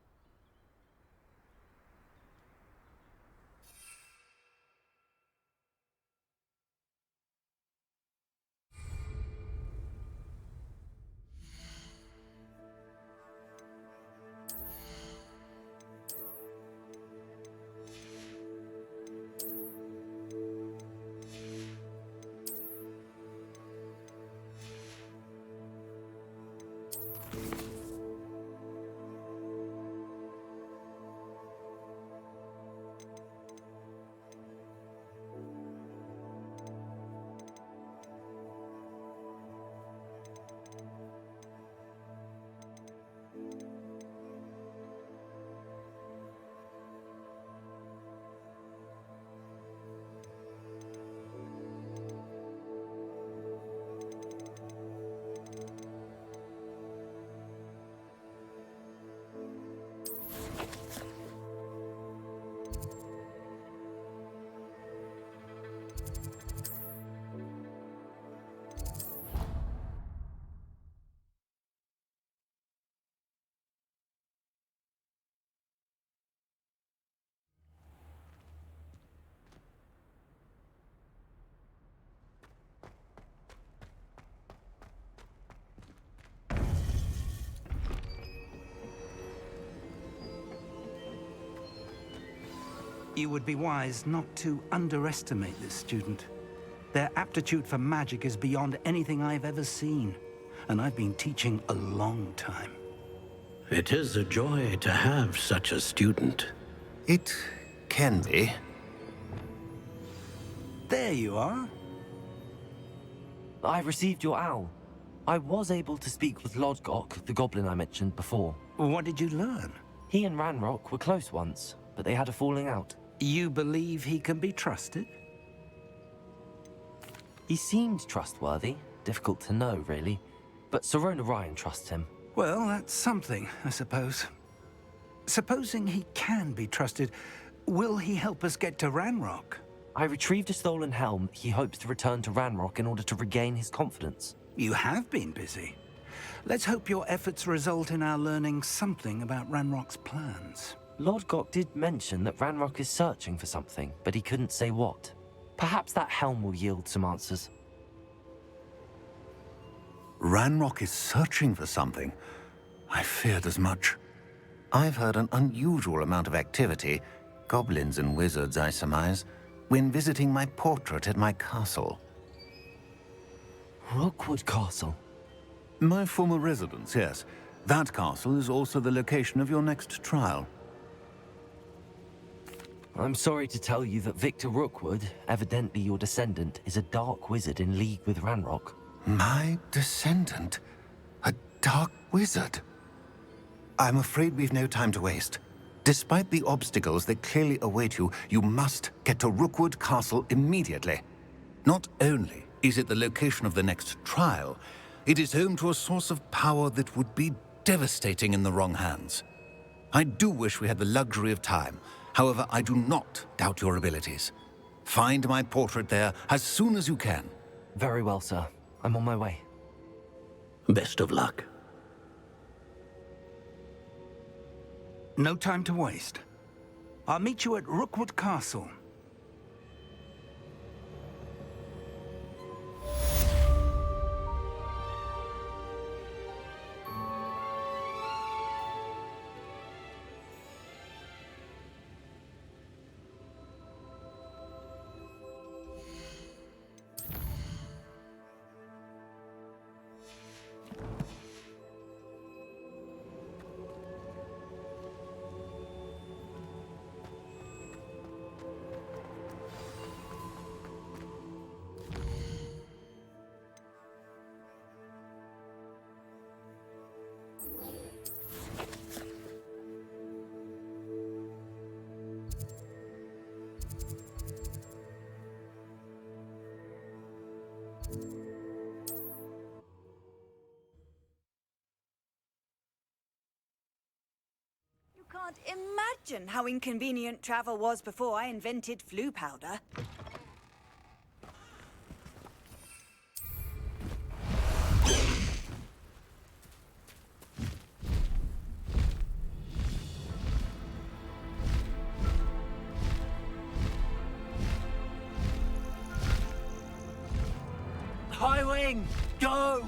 You would be wise not to underestimate this student. Their aptitude for magic is beyond anything I've ever seen, and I've been teaching a long time. It is a joy to have such a student. It can be. There you are. I received your owl. I was able to speak with Lodgok, the goblin I mentioned before. What did you learn? He and Ranrock were close once, but they had a falling out. You believe he can be trusted? He seemed trustworthy. Difficult to know, really. But Sirona Ryan trusts him. Well, that's something, I suppose. Supposing he can be trusted, will he help us get to Ranrock? I retrieved a stolen helm that he hopes to return to Ranrock in order to regain his confidence. You have been busy. Let's hope your efforts result in our learning something about Ranrock's plans. Lodgok did mention that Ranrock is searching for something, but he couldn't say what. Perhaps that helm will yield some answers. Ranrock is searching for something. I feared as much. I've heard an unusual amount of activity, goblins and wizards, I surmise, when visiting my portrait at my castle. Rookwood Castle? My former residence, yes. That castle is also the location of your next trial. I'm sorry to tell you that Victor Rookwood, evidently your descendant, is a dark wizard in league with Ranrock. My descendant? A dark wizard? I'm afraid we've no time to waste. Despite the obstacles that clearly await you, you must get to Rookwood Castle immediately. Not only is it the location of the next trial, it is home to a source of power that would be devastating in the wrong hands. I do wish we had the luxury of time. However, I do not doubt your abilities. Find my portrait there as soon as you can. Very well, sir. I'm on my way. Best of luck. No time to waste. I'll meet you at Rookwood Castle. Can't imagine how inconvenient travel was before I invented flu powder. High wing, go!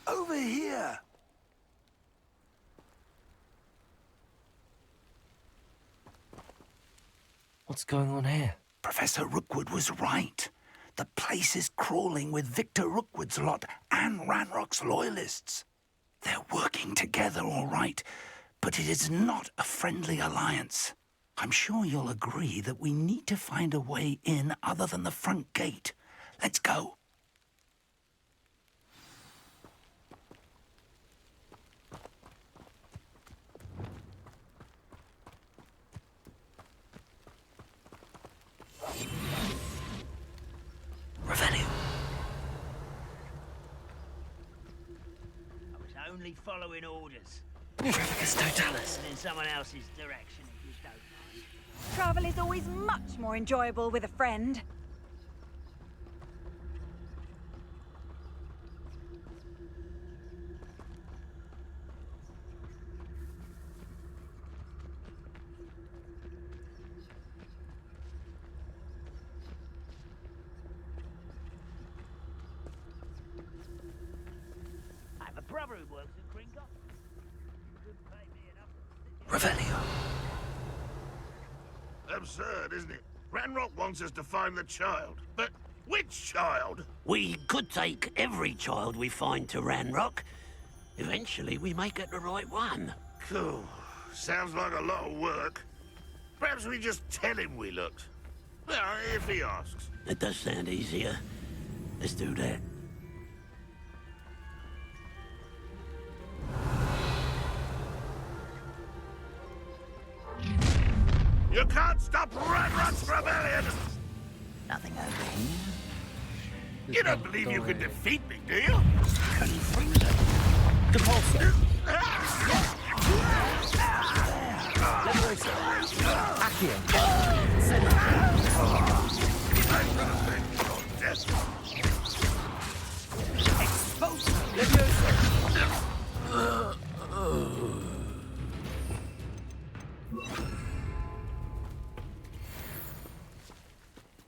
Over here! What's going on here? Professor Rookwood was right. The place is crawling with Victor Rookwood's lot and Ranrock's loyalists. They're working together, all right, but it is not a friendly alliance. I'm sure you'll agree that we need to find a way in other than the front gate. Let's go. Revelio. I was only following orders. It's Totalis. In someone else's direction, if you don't mind. Travel is always much more enjoyable with a friend. I have a brother who works at Gringot. Couldn't pay me enough. Revelio. Absurd, isn't it? Ranrock wants us to find the child. But which child? We could take every child we find to Ranrock. Eventually, we may get the right one. Cool. Sounds like a lot of work. Perhaps we just tell him we looked. Well, if he asks. It does sound easier. Let's do that. You can't stop Ranrock's rebellion! Nothing over here. You don't believe you can defeat me, do you? Confringo. Compulsor. Accio.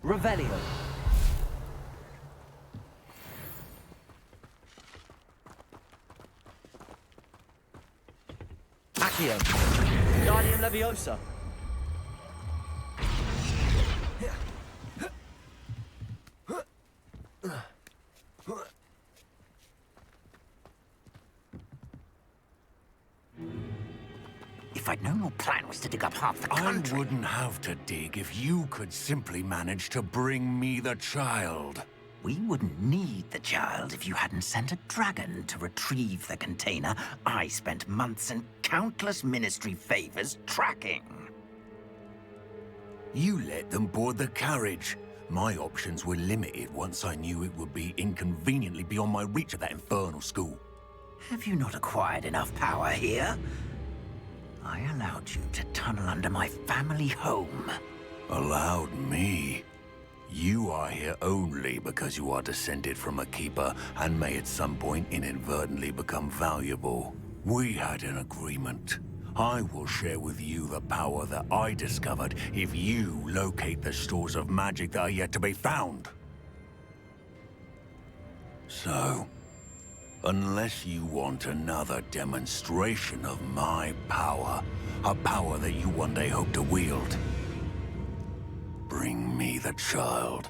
Revelio. Accio. Guardian Leviosa. If I'd known your plan was to dig up half the country... I wouldn't have to dig if you could simply manage to bring me the child. We wouldn't need the child if you hadn't sent a dragon to retrieve the container I spent months and countless ministry favors tracking. You let them board the carriage. My options were limited once I knew it would be inconveniently beyond my reach at that infernal school. Have you not acquired enough power here? I allowed you to tunnel under my family home. Allowed me? You are here only because you are descended from a keeper and may at some point inadvertently become valuable. We had an agreement. I will share with you the power that I discovered if you locate the stores of magic that are yet to be found. So, unless you want another demonstration of my power, a power that you one day hope to wield, bring me the child.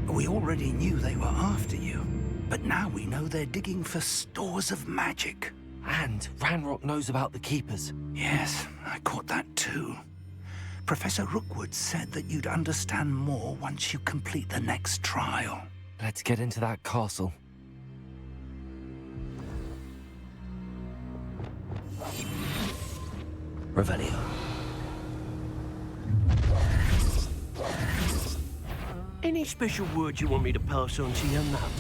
We already knew they were after you, but now we know they're digging for stores of magic. And Ranrock knows about the Keepers. Yes, I caught that too. Professor Rookwood said that you'd understand more once you complete the next trial. Let's get into that castle. Revelio. Any special words you want me to pass on to your mum?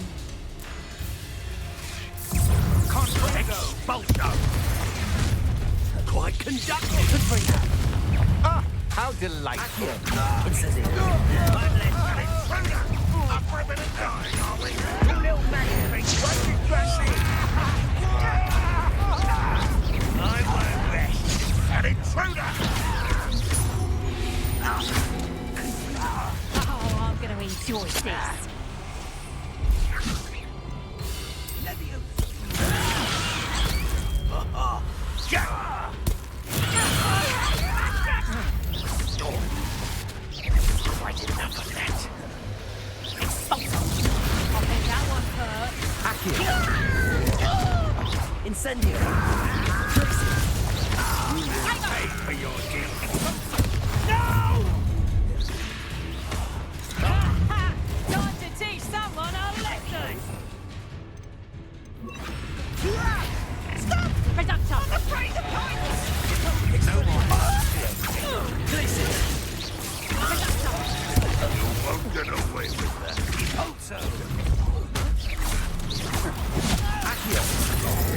Expulso! Quite conducted! Ah, how delightful! I won't rest. An intruder! Oh, I'm gonna enjoy this. Quite enough of that. I think that one hurt. Accio. Incendio. You will pay for your guilt. No! Time to teach someone a lesson. Stop! Reductor. I'm afraid of heights. No more. Reductor. You won't get away with that. Hope so. Accio.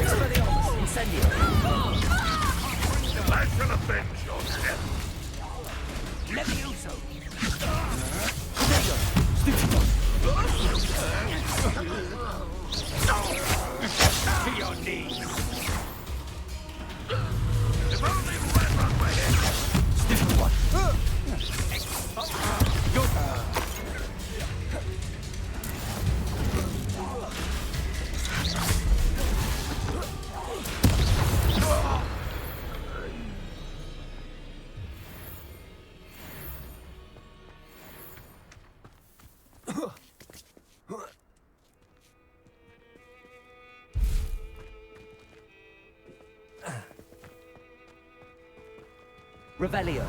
Expelliarmus. Incendio. I shall avenge your death. Levioso. To your knees. If only Ranrock were here. Stupid one. Your Revelio.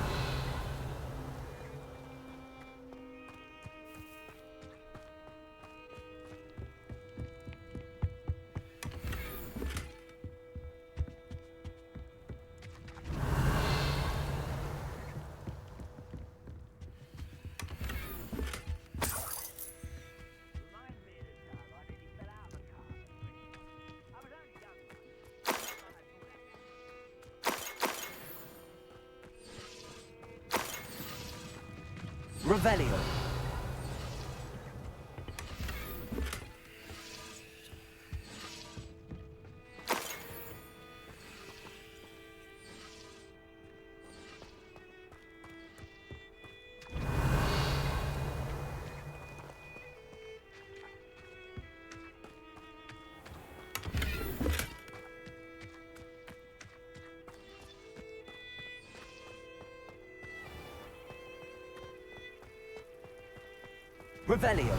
Revelio. Revelio.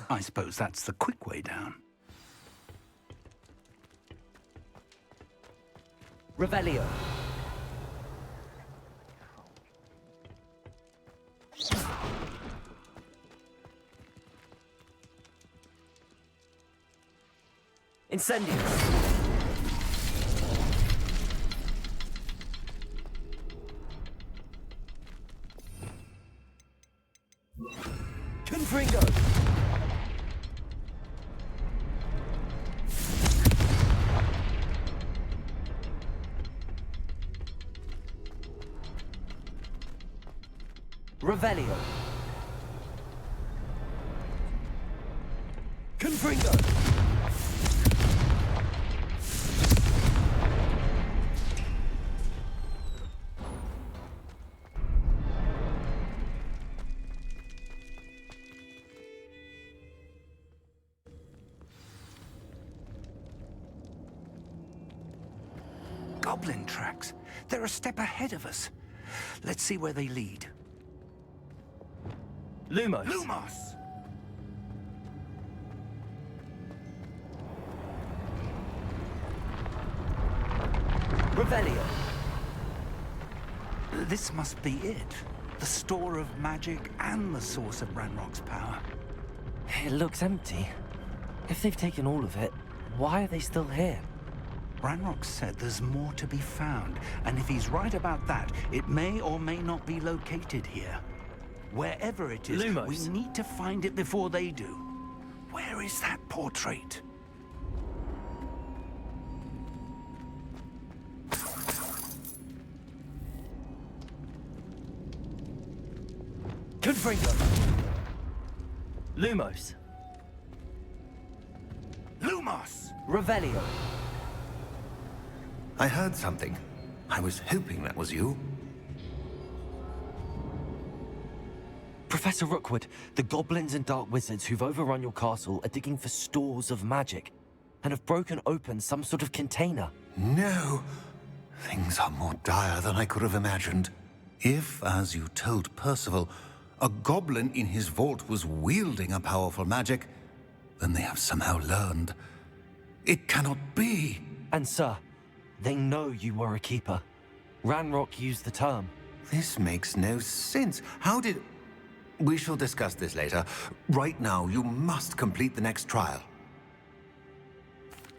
I suppose that's the quick way down. Revelio. Incendius. Confringo. Revelio. Confringo. Goblin tracks. They're a step ahead of us. Let's see where they lead. Lumos. Lumos! Revelio. This must be it. The store of magic and the source of Ranrock's power. It looks empty. If they've taken all of it, why are they still here? Ranrock said there's more to be found, and if he's right about that, it may or may not be located here. Wherever it is, Lumos. we need to find it before they do. Where is that portrait? Confringo. Lumos. Lumos! Revelio. I heard something. I was hoping that was you. Professor Rookwood, the goblins and dark wizards who've overrun your castle are digging for stores of magic and have broken open some sort of container. No. Things are more dire than I could have imagined. If, as you told Percival, a goblin in his vault was wielding a powerful magic, then they have somehow learned. It cannot be. And sir, they know you were a keeper. Ranrock used the term. This makes no sense. How did... We shall discuss this later. Right now, you must complete the next trial.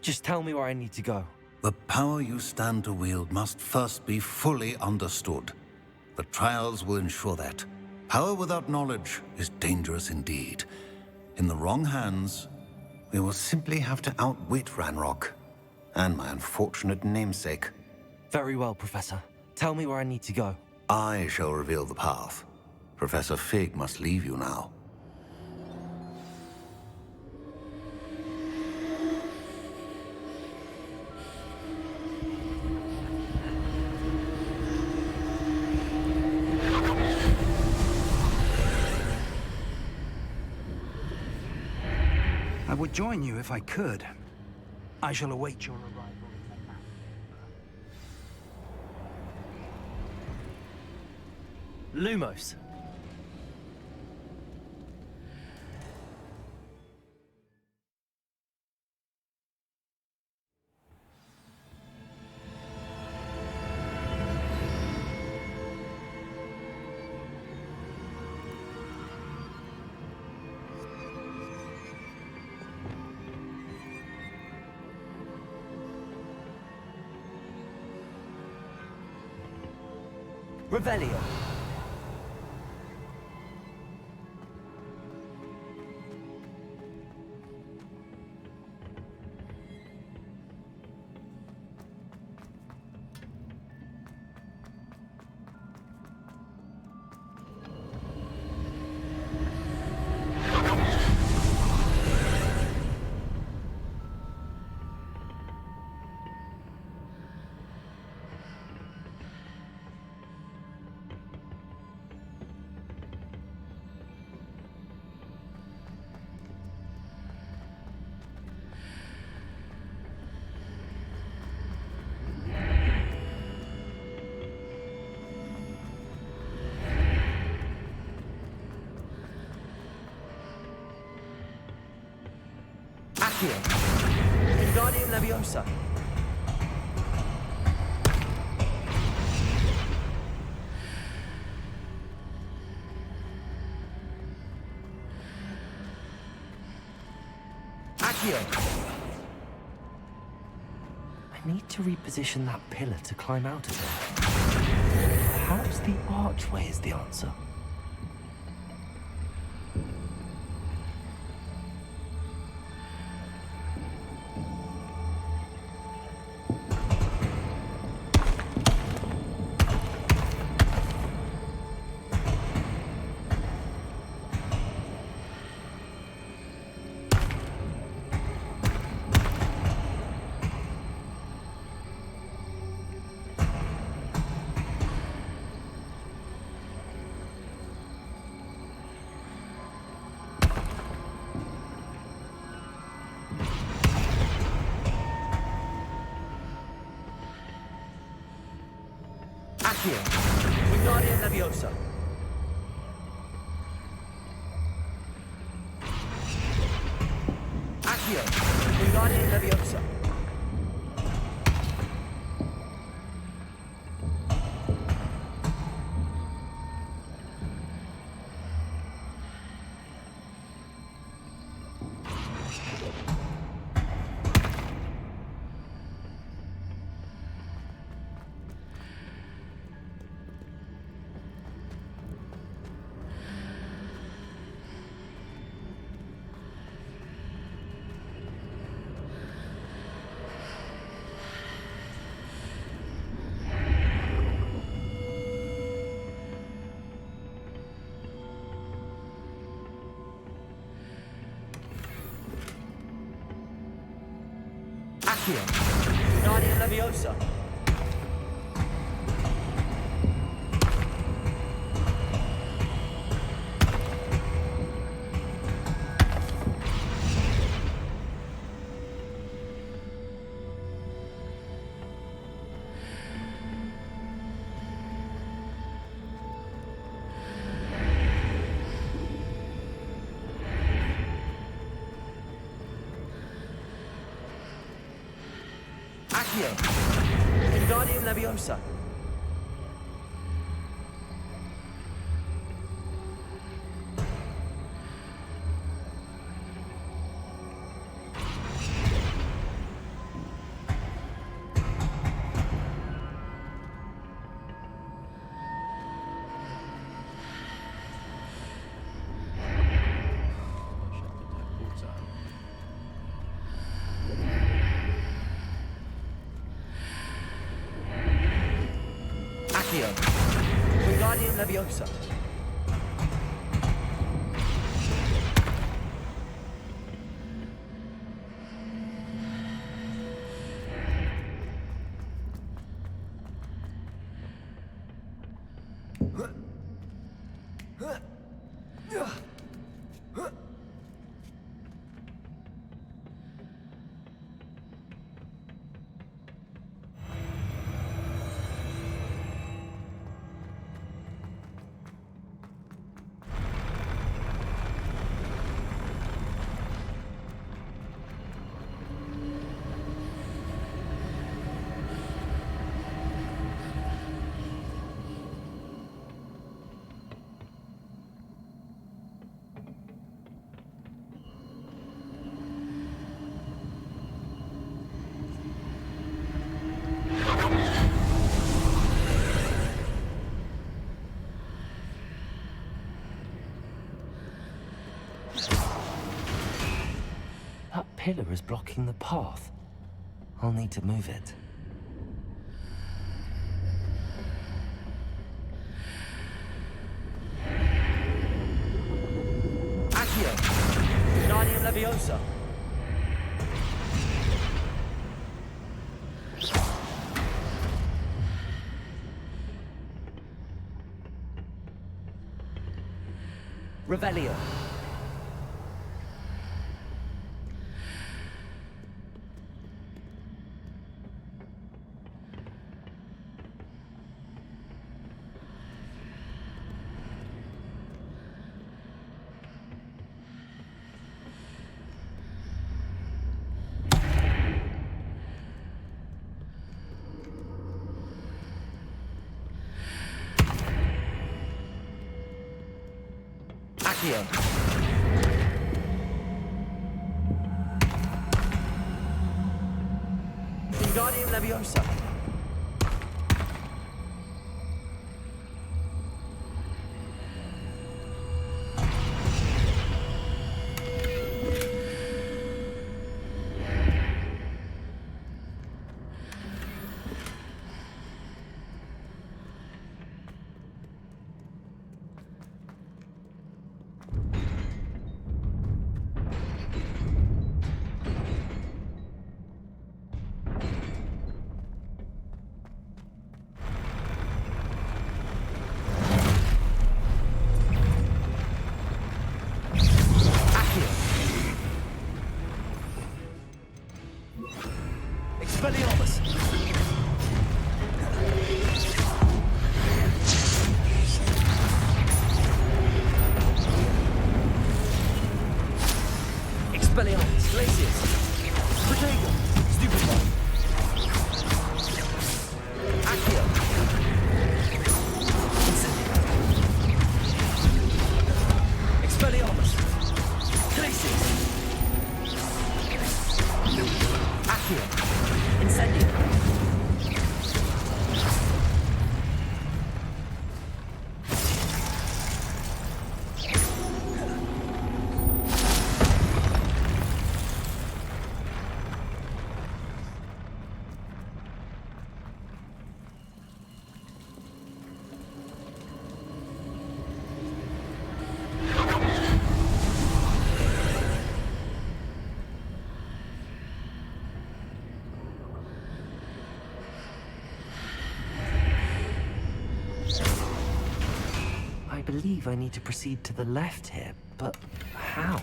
Just tell me where I need to go. The power you stand to wield must first be fully understood. The trials will ensure that. Power without knowledge is dangerous indeed. In the wrong hands, we will simply have to outwit Ranrock and my unfortunate namesake. Very well, Professor. Tell me where I need to go. I shall reveal the path. Professor Fig must leave you now. I would join you if I could. I shall await your arrival. Lumos. Revelio. Accio. Wingardium Leviosa. Accio. I need to reposition that pillar to climb out of it. Perhaps the archway is the answer. Accio. Wingardium Leviosa. Accio. Wingardium Leviosa. Accio. Wingardium Leviosa. Accio. Wingardium Leviosa. Accio. Wingardium Leviosa. That pillar is blocking the path. I'll need to move it. Accio. Wingardium Leviosa. Revelio. Accio. Wingardium Leviosa. Expelliarmus! Expelliarmus, Glacius! Protego! Stupefy! Accio! Incendio! Expelliarmus! Glacius! Accio! Incendio! I believe I need to proceed to the left here, but how?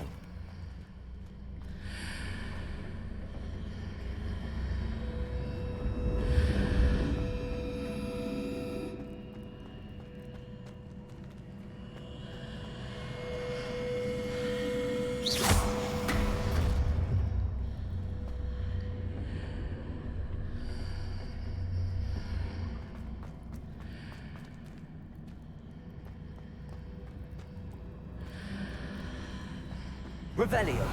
Revelio.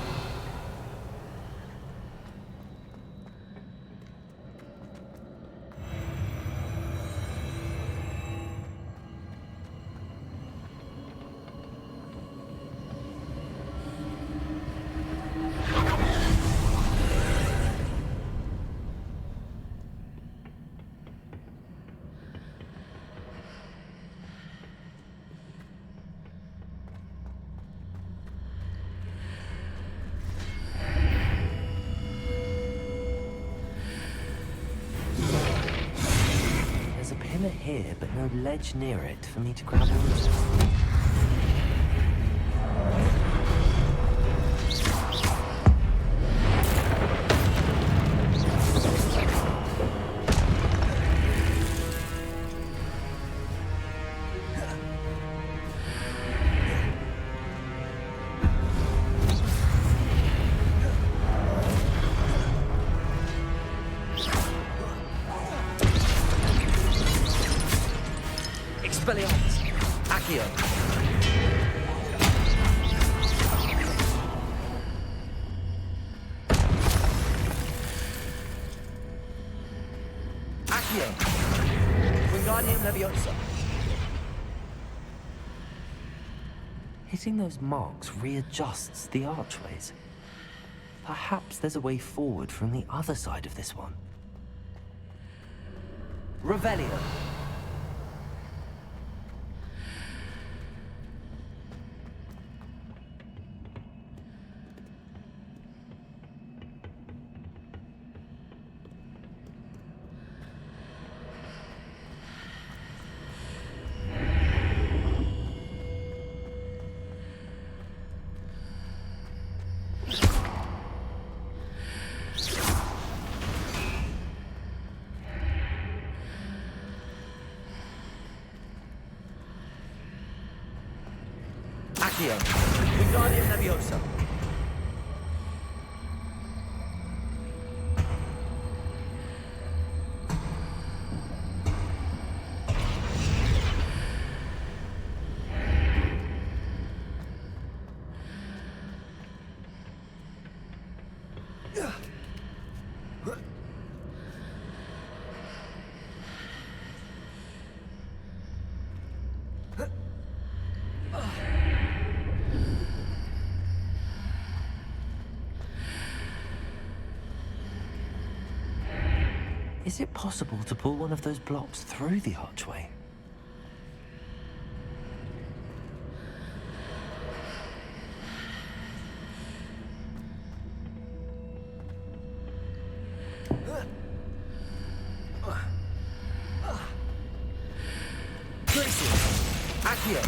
Pillar here, but no ledge near it for me to grab onto. Expelliarmus! Accio! Accio! Wingardium Leviosa! Hitting those marks readjusts the archways. Perhaps there's a way forward from the other side of this one. Revelio! Accio! Wingardium Leviosa! Is it possible to pull one of those blocks through the archway? Accio!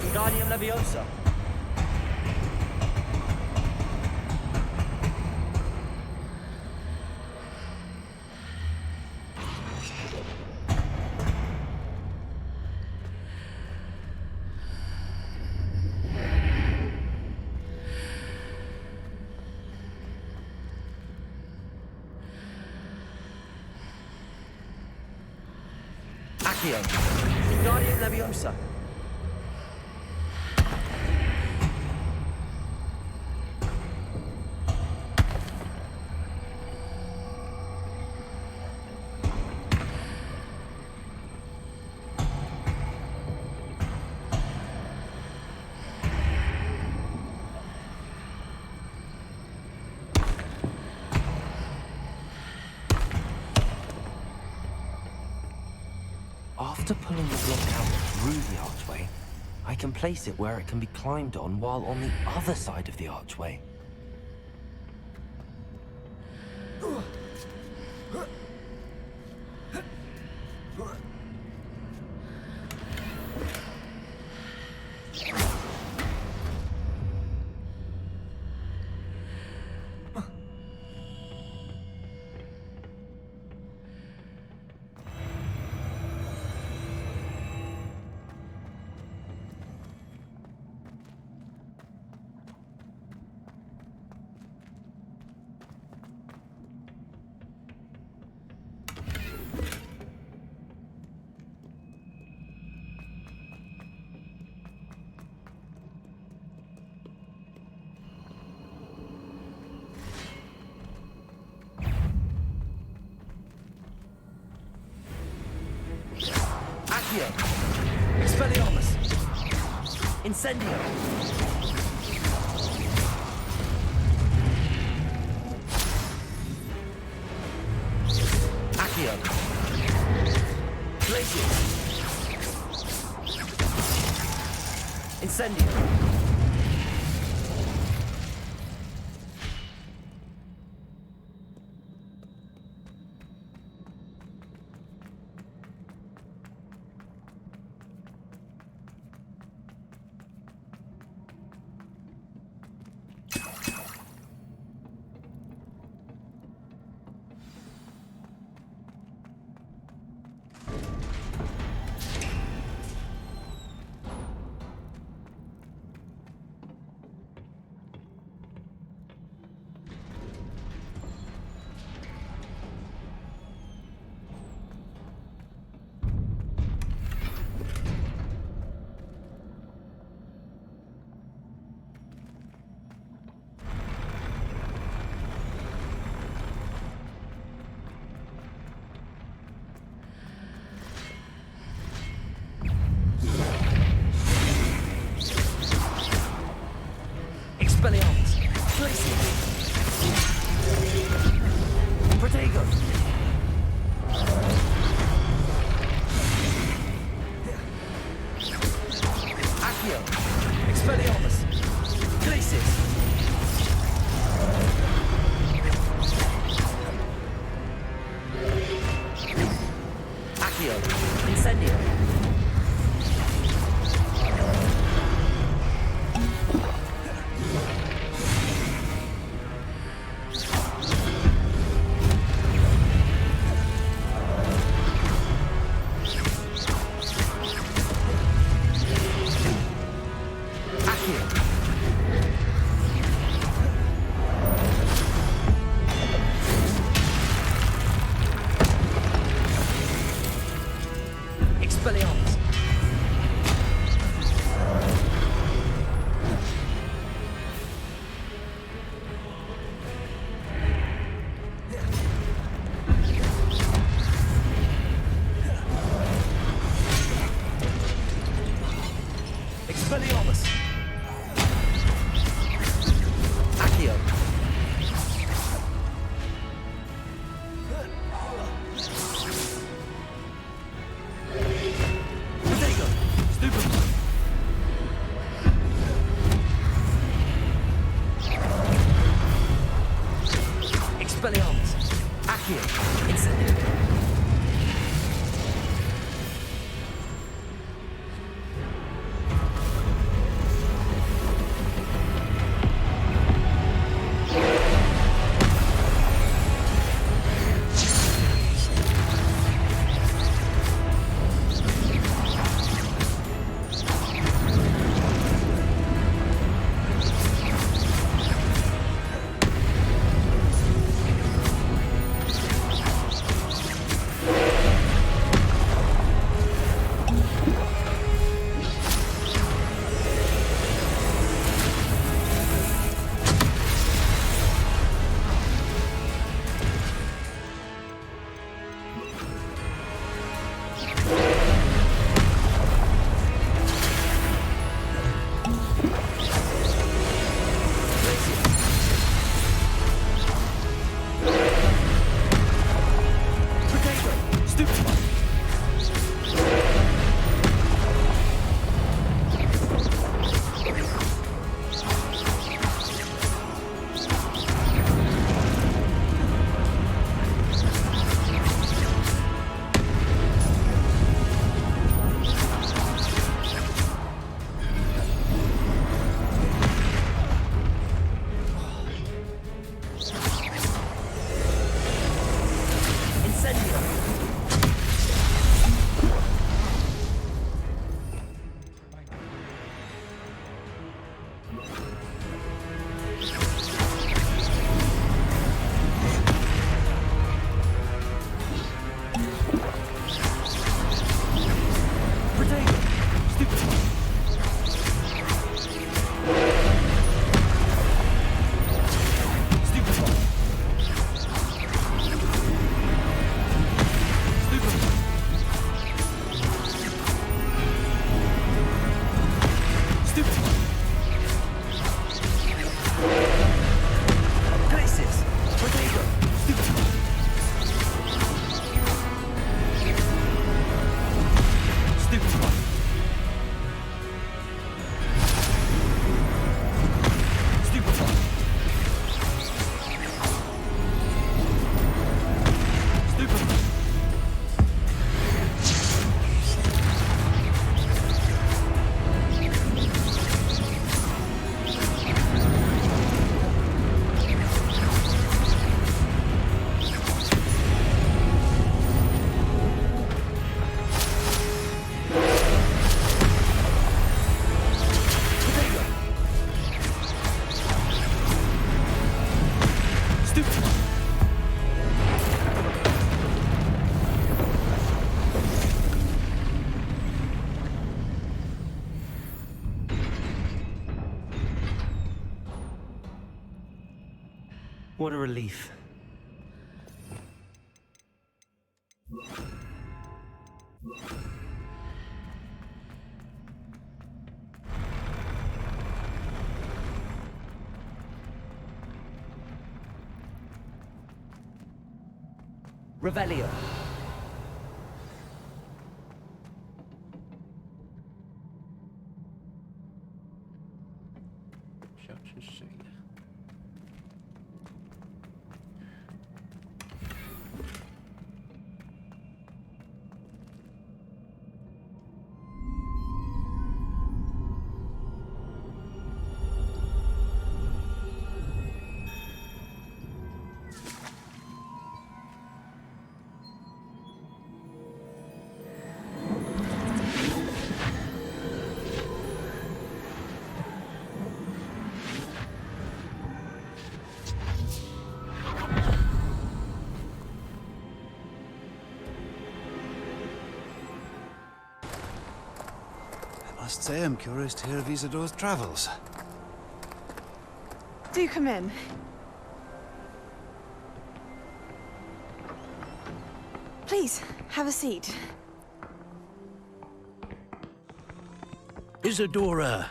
Wingardium Leviosa! Accio! Wingardium Leviosa! After pulling the block out through the archway, I can place it where it can be climbed on while on the other side of the archway. Accio! Expelliarmus! Incendio! Accio! Glacius! Incendio! Expelliarmus! Glacius! Protego! Accio! Expelliarmus! Glacius! Accio! Incendio! Expelliarmus! Expelliarmus! What a relief. Revelio. I must say I'm curious to hear of Isadore's travels. Do come in. Please, have a seat. Isadora,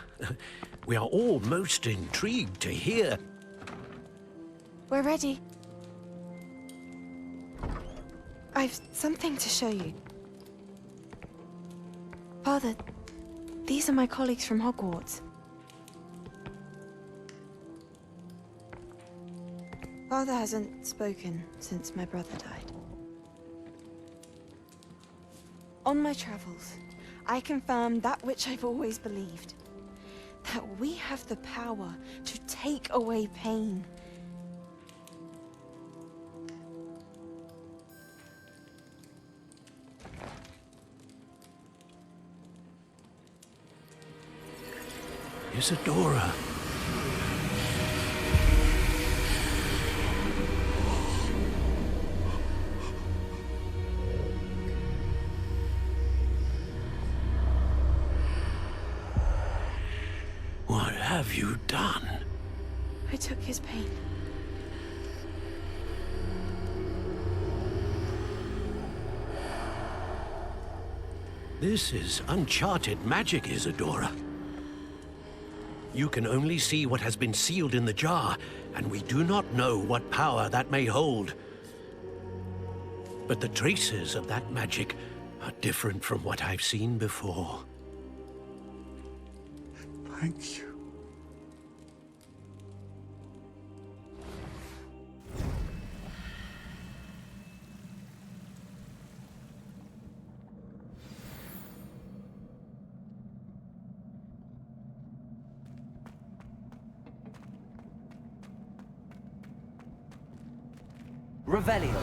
we are all most intrigued to hear. We're ready. I've something to show you. Father, these are my colleagues from Hogwarts. Father hasn't spoken since my brother died. On my travels, I confirmed that which I've always believed. That we have the power to take away pain. Isadora. What have you done? I took his pain. This is uncharted magic, Isadora. You can only see what has been sealed in the jar, and we do not know what power that may hold. But the traces of that magic are different from what I've seen before. Thank you. Revelio.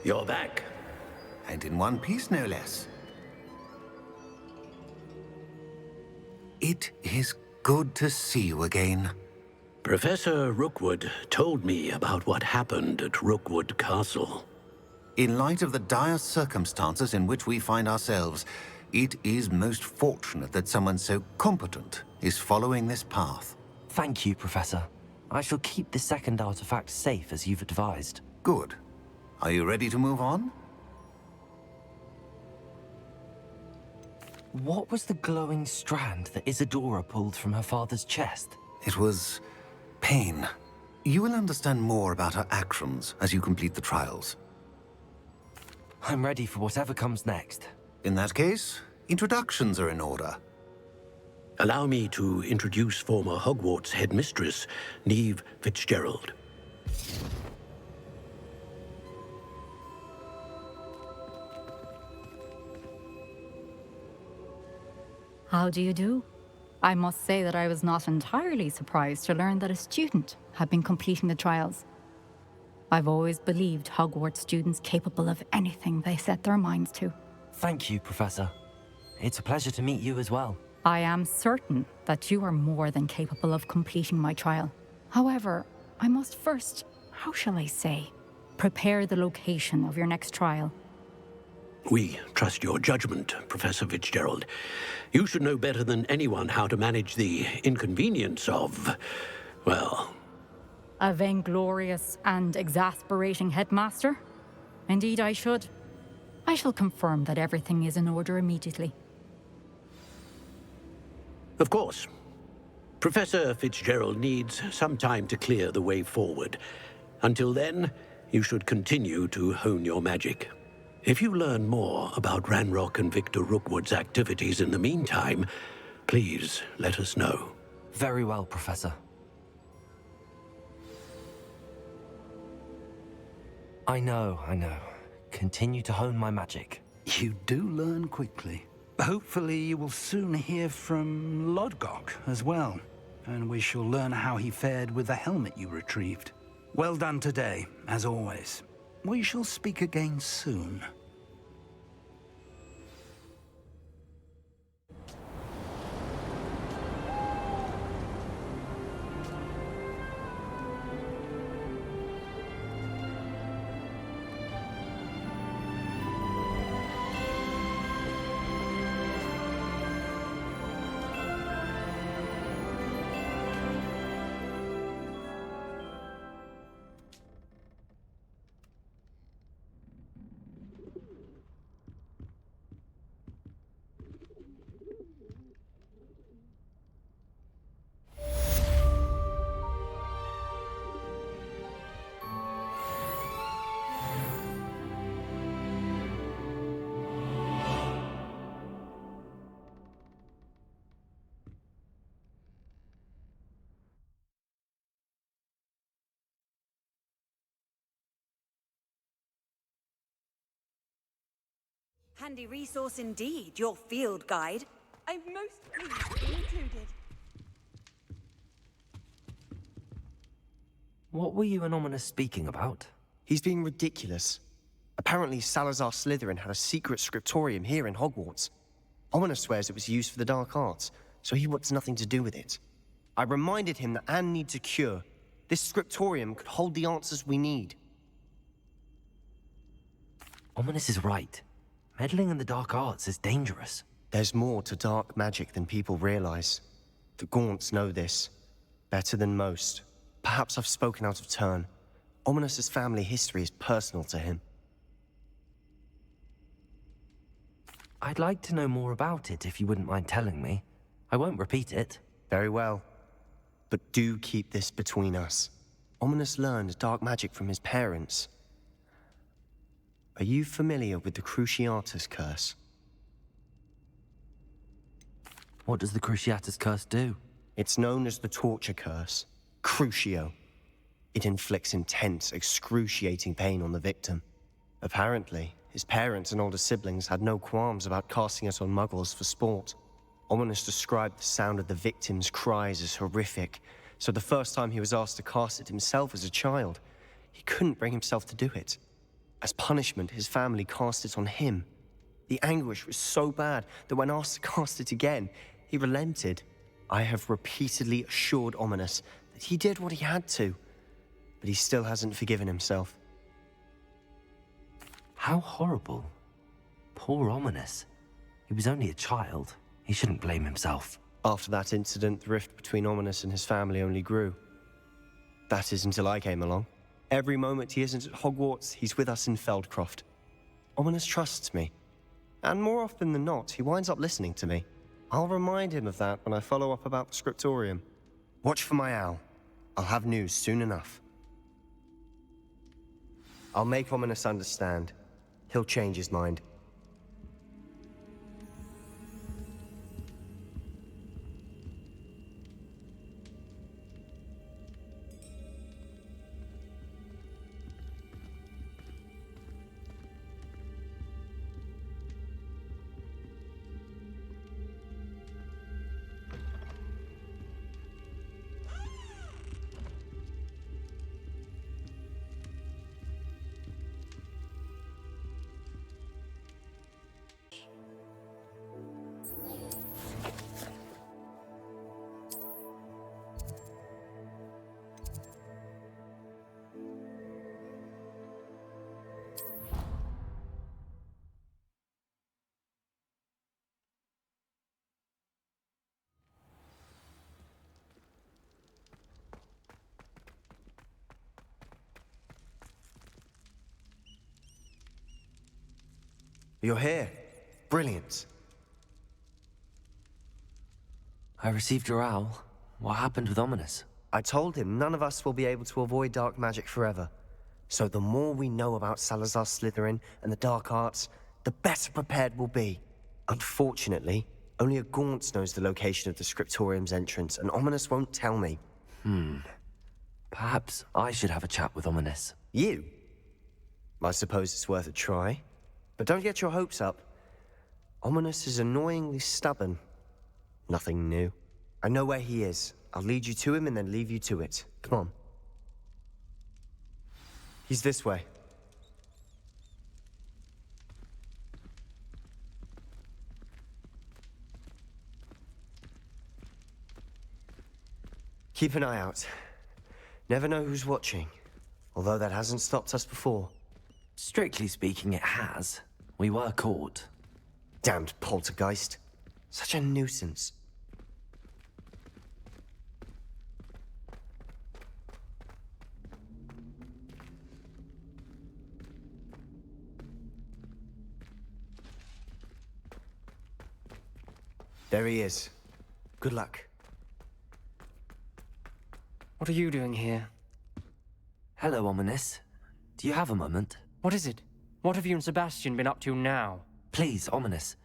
You're back. And in one piece, no less. It is good to see you again. Professor Rookwood told me about what happened at Rookwood Castle. In light of the dire circumstances in which we find ourselves, it is most fortunate that someone so competent is following this path. Thank you, Professor. I shall keep the second artifact safe as you've advised. Good. Are you ready to move on? What was the glowing strand that Isadora pulled from her father's chest? It was pain. You will understand more about her actions as you complete the trials. I'm ready for whatever comes next. In that case, introductions are in order. Allow me to introduce former Hogwarts headmistress, Neve Fitzgerald. How do you do? I must say that I was not entirely surprised to learn that a student had been completing the trials. I've always believed Hogwarts students capable of anything they set their minds to. Thank you, Professor. It's a pleasure to meet you as well. I am certain that you are more than capable of completing my trial. However, I must first, how shall I say, prepare the location of your next trial. We trust your judgment, Professor Fitzgerald. You should know better than anyone how to manage the inconvenience of, well... A vainglorious and exasperating headmaster? Indeed I should. I shall confirm that everything is in order immediately. Of course. Professor Fitzgerald needs some time to clear the way forward. Until then, you should continue to hone your magic. If you learn more about Ranrock and Victor Rookwood's activities in the meantime, please let us know. Very well, Professor. I know. Continue to hone my magic. You do learn quickly. Hopefully you will soon hear from Lodgok as well, and we shall learn how he fared with the helmet you retrieved. Well done today, as always. We shall speak again soon. Handy resource indeed, your field guide. I'm most pleased to be included. What were you and Ominous speaking about? He's being ridiculous. Apparently Salazar Slytherin had a secret scriptorium here in Hogwarts. Ominous swears it was used for the dark arts, so he wants nothing to do with it. I reminded him that Anne needs a cure. This scriptorium could hold the answers we need. Ominous is right. Meddling in the dark arts is dangerous. There's more to dark magic than people realize. The Gaunts know this. Better than most. Perhaps I've spoken out of turn. Ominous's family history is personal to him. I'd like to know more about it if you wouldn't mind telling me. I won't repeat it. Very well. But do keep this between us. Ominous learned dark magic from his parents. Are you familiar with the Cruciatus Curse? What does the Cruciatus Curse do? It's known as the Torture Curse. Crucio. It inflicts intense, excruciating pain on the victim. Apparently, his parents and older siblings had no qualms about casting it on muggles for sport. Ominous described the sound of the victim's cries as horrific, so the first time he was asked to cast it himself as a child, he couldn't bring himself to do it. As punishment, his family cast it on him. The anguish was so bad that when asked to cast it again, he relented. I have repeatedly assured Ominous that he did what he had to, but he still hasn't forgiven himself. How horrible. Poor Ominous. He was only a child. He shouldn't blame himself. After that incident, the rift between Ominous and his family only grew. That is until I came along. Every moment he isn't at Hogwarts, he's with us in Feldcroft. Ominous trusts me. And more often than not, he winds up listening to me. I'll remind him of that when I follow up about the scriptorium. Watch for my owl. I'll have news soon enough. I'll make Ominous understand. He'll change his mind. You're here. Brilliant. I received your owl. What happened with Ominous? I told him none of us will be able to avoid dark magic forever. So the more we know about Salazar Slytherin and the dark arts, the better prepared we'll be. Unfortunately, only a Gaunt knows the location of the scriptorium's entrance, and Ominous won't tell me. Perhaps I should have a chat with Ominous. You? I suppose it's worth a try. But don't get your hopes up. Ominous is annoyingly stubborn. Nothing new. I know where he is. I'll lead you to him and then leave you to it. Come on. He's this way. Keep an eye out. Never know who's watching. Although that hasn't stopped us before. Strictly speaking, it has. We were caught. Damned poltergeist. Such a nuisance. There he is. Good luck. What are you doing here? Hello, Ominous. Do you have a moment? What is it? What have you and Sebastian been up to now? Please, Ominous.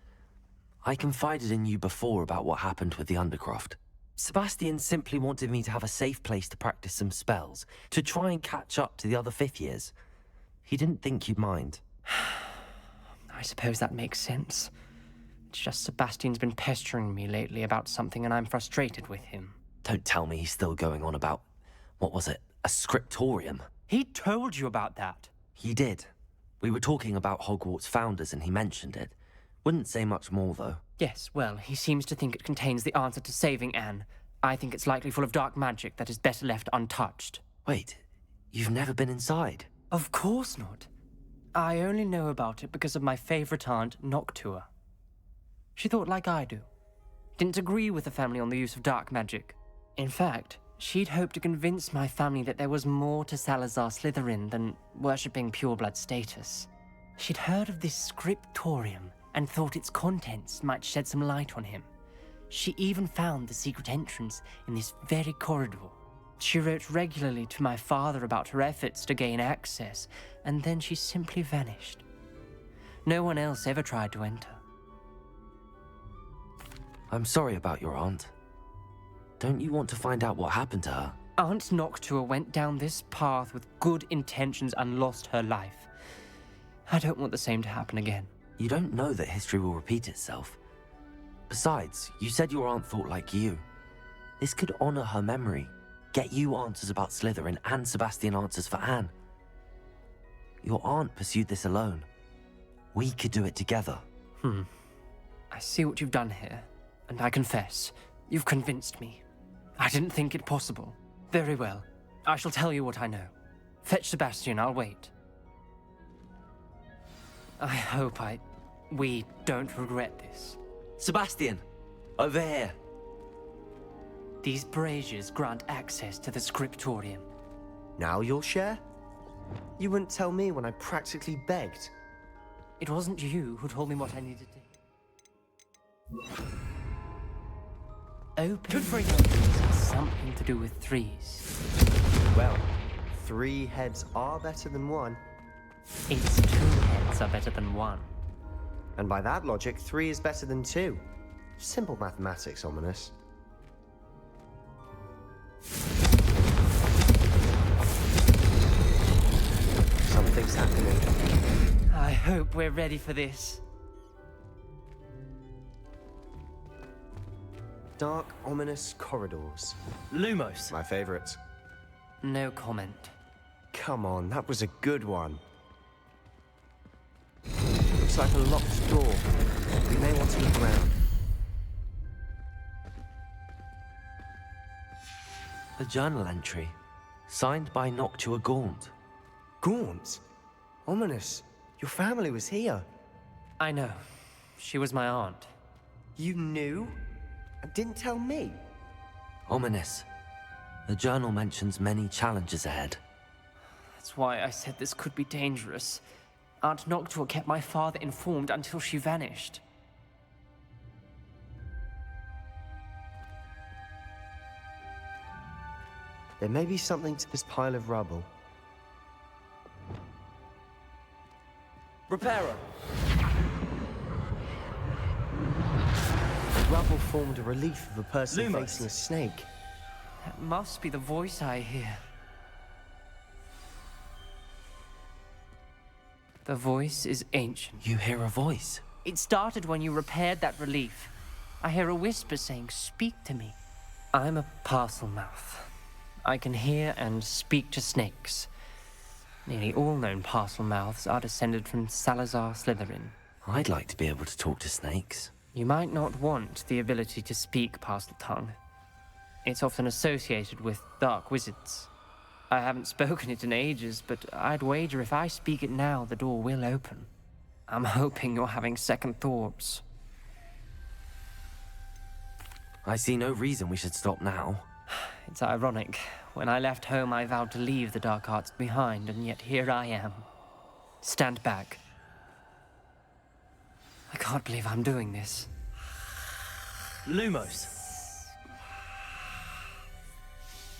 I confided in you before about what happened with the Undercroft. Sebastian simply wanted me to have a safe place to practice some spells, to try and catch up to the other fifth years. He didn't think you'd mind. I suppose that makes sense. It's just Sebastian's been pestering me lately about something and I'm frustrated with him. Don't tell me he's still going on about, what was it, a scriptorium? He told you about that. He did. We were talking about Hogwarts founders and he mentioned it. Wouldn't say much more, though. Yes, well, he seems to think it contains the answer to saving Anne. I think it's likely full of dark magic that is better left untouched. Wait, you've never been inside? Of course not. I only know about it because of my favorite aunt, Noctua. She thought like I do. Didn't agree with the family on the use of dark magic. In fact, she'd hoped to convince my family that there was more to Salazar Slytherin than worshipping pureblood status. She'd heard of this scriptorium and thought its contents might shed some light on him. She even found the secret entrance in this very corridor. She wrote regularly to my father about her efforts to gain access, and then she simply vanished. No one else ever tried to enter. I'm sorry about your aunt. Don't you want to find out what happened to her? Aunt Noctua went down this path with good intentions and lost her life. I don't want the same to happen again. You don't know that history will repeat itself. Besides, you said your aunt thought like you. This could honor her memory. Get you answers about Slytherin and Sebastian answers for Anne. Your aunt pursued this alone. We could do it together. I see what you've done here, and I confess, you've convinced me. I didn't think it possible. Very well. I shall tell you what I know. Fetch Sebastian, I'll wait. I hope we don't regret this. Sebastian! Over here! These braziers grant access to the scriptorium. Now you'll share? You wouldn't tell me when I practically begged. It wasn't you who told me what I needed to... Open has something to do with threes. Well, 3 heads are better than 1. It's 2 heads are better than 1. And by that logic, 3 is better than 2. Simple mathematics, Ominous. Something's happening. I hope we're ready for this. Dark, ominous corridors. Lumos! My favorite. No comment. Come on, that was a good one. Looks like a locked door. We may want to look around. A journal entry, signed by Noctua Gaunt. Gaunt? Ominous. Your family was here. I know. She was my aunt. You knew? And didn't tell me? Ominous. The journal mentions many challenges ahead. That's why I said this could be dangerous. Aunt Noctua kept my father informed until she vanished. There may be something to this pile of rubble. Reparo! The rubble formed a relief of a person Lumos. facing a snake. That must be the voice I hear. The voice is ancient. You hear a voice? It started when you repaired that relief. I hear a whisper saying, "Speak to me." I'm a parcel mouth. I can hear and speak to snakes. Nearly all known parcel mouths are descended from Salazar Slytherin. I'd like to be able to talk to snakes. You might not want the ability to speak parcel tongue. It's often associated with dark wizards. I haven't spoken it in ages, but I'd wager if I speak it now, the door will open. I'm hoping you're having second thoughts. I see no reason we should stop now. It's ironic. When I left home, I vowed to leave the dark arts behind, and yet here I am. Stand back. I can't believe I'm doing this. Lumos!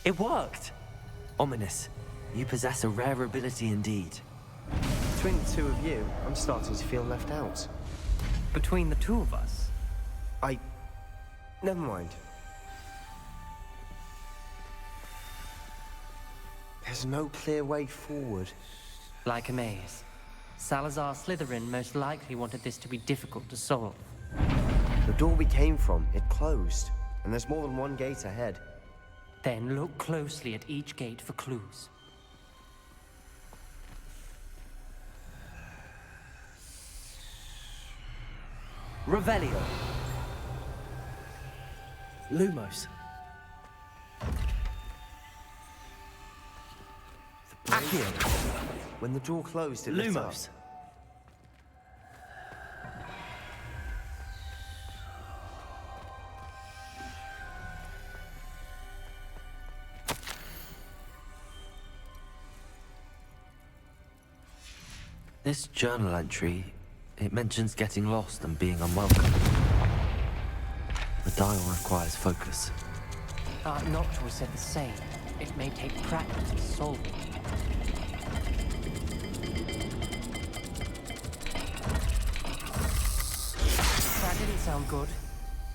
It worked! Ominous, you possess a rare ability indeed. Between the 2 of you, I'm starting to feel left out. Between the 2 of us? Never mind. There's no clear way forward. Like a maze. Salazar Slytherin most likely wanted this to be difficult to solve. The door we came from, it closed. And there's more than one gate ahead. Then look closely at each gate for clues. Revelio! Lumos. Accio! When the door closed, it lit up. Lumos. This journal entry, it mentions getting lost and being unwelcome. The dial requires focus. Noctua said the same. It may take practice to solve it. That didn't sound good.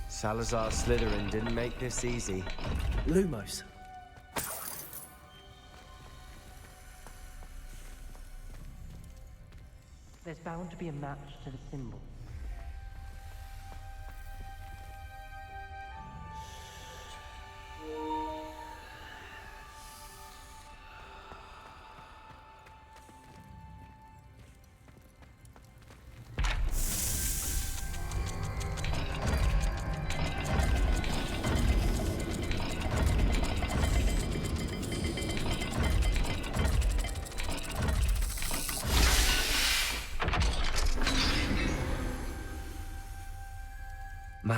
Salazar Slytherin didn't make this easy. Lumos. There's bound to be a match to the symbol.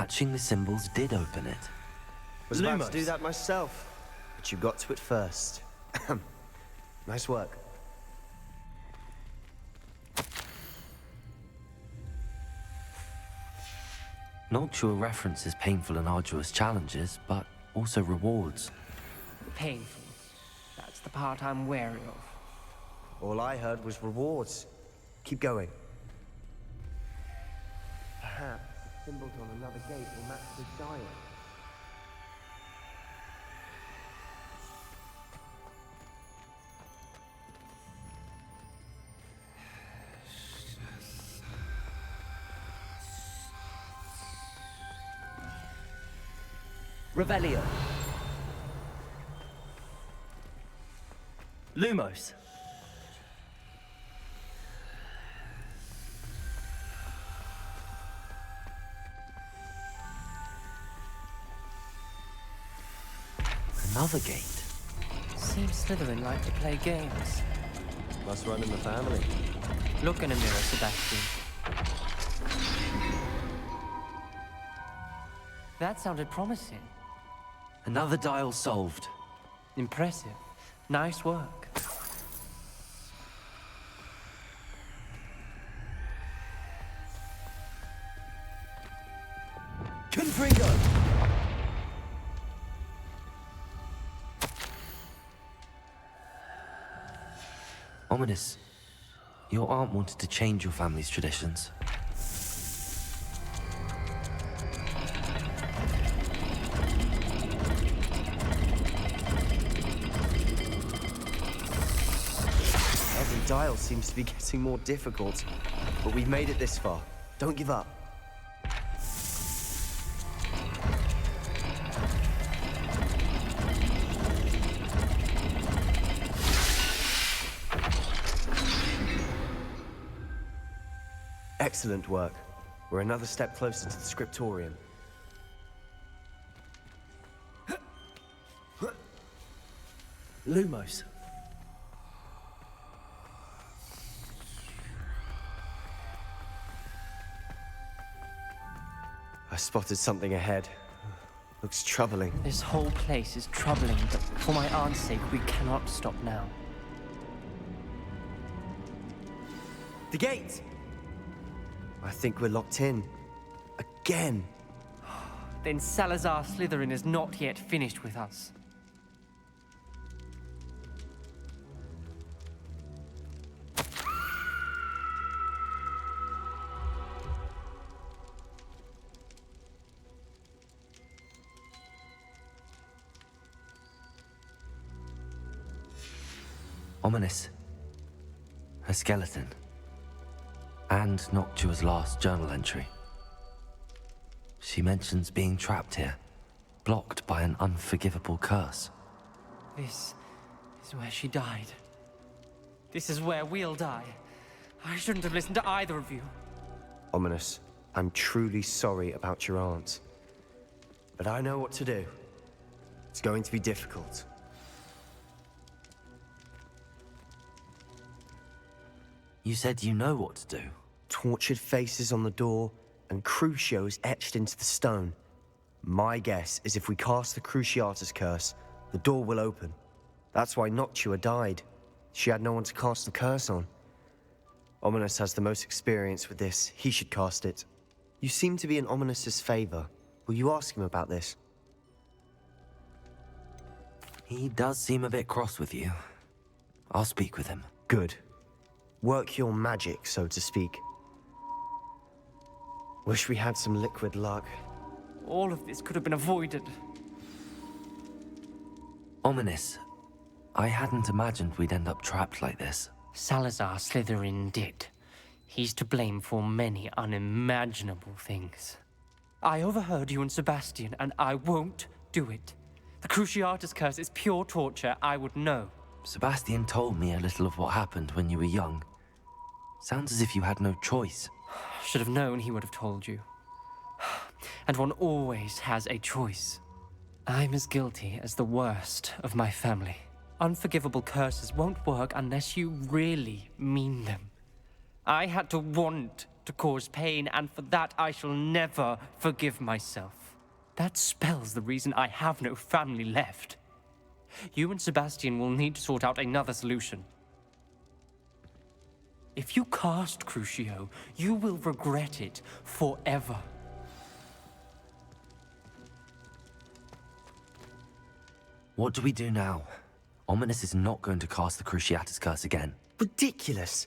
Touching the symbols did open it. Was about to do that myself, but you got to it first. Nice work. Noctua references painful and arduous challenges, but also rewards. Painful. That's the part I'm wary of. All I heard was rewards. Keep going. Perhaps the symbols on another gate will match this dial. Revelio. Lumos. Another gate. Seems Slytherin like to play games. Must run in the family. Look in a mirror, Sebastian. That sounded promising. Another dial solved. Impressive. Nice work. Confringo! Ominous. Your aunt wanted to change your family's traditions. Every dial seems to be getting more difficult, but we've made it this far. Don't give up. Excellent work. We're another step closer to the scriptorium. Lumos. I spotted something ahead. Looks troubling. This whole place is troubling, but for my aunt's sake, we cannot stop now. The gate! I think we're locked in. Again. Then Salazar Slytherin is not yet finished with us. Ominous. A skeleton. And Noctua's last journal entry. She mentions being trapped here, blocked by an unforgivable curse. This is where she died. This is where we'll die. I shouldn't have listened to either of you. Ominous, I'm truly sorry about your aunt. But I know what to do. It's going to be difficult. You said you know what to do. Tortured faces on the door and Crucios etched into the stone. My guess is if we cast the Cruciatus curse, the door will open. That's why Noctua died. She had no one to cast the curse on. Ominous has the most experience with this. He should cast it. You seem to be in Ominous's favor. Will you ask him about this? He does seem a bit cross with you. I'll speak with him. Good. Work your magic, so to speak. Wish we had some liquid luck. All of this could have been avoided. Ominous. I hadn't imagined we'd end up trapped like this. Salazar Slytherin did. He's to blame for many unimaginable things. I overheard you and Sebastian, and I won't do it. The Cruciatus curse is pure torture. I would know. Sebastian told me a little of what happened when you were young. Sounds as if you had no choice. Should have known he would have told you. And one always has a choice. I'm as guilty as the worst of my family. Unforgivable curses won't work unless you really mean them. I had to want to cause pain, and for that I shall never forgive myself. That spell's the reason I have no family left. You and Sebastian will need to sort out another solution. If you cast Crucio, you will regret it forever. What do we do now? Ominous is not going to cast the Cruciatus Curse again. Ridiculous.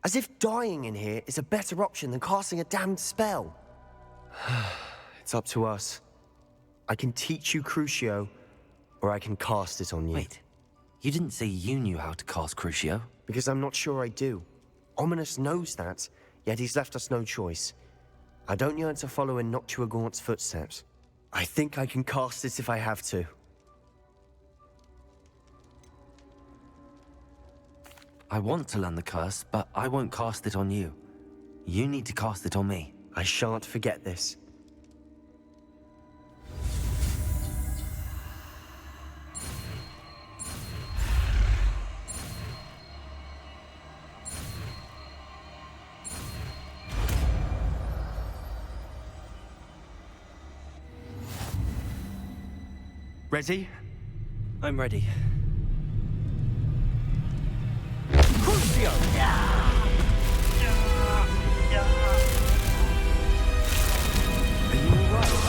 As if dying in here is a better option than casting a damned spell. It's up to us. I can teach you Crucio, or I can cast it on you. Wait, you didn't say you knew how to cast Crucio? Because I'm not sure I do. Ominous knows that, yet he's left us no choice. I don't yearn to follow in Noctua Gaunt's footsteps. I think I can cast it if I have to. I want to learn the curse, but I won't cast it on you. You need to cast it on me. I shan't forget this. Ready? I'm ready. Crucio! Are you alright?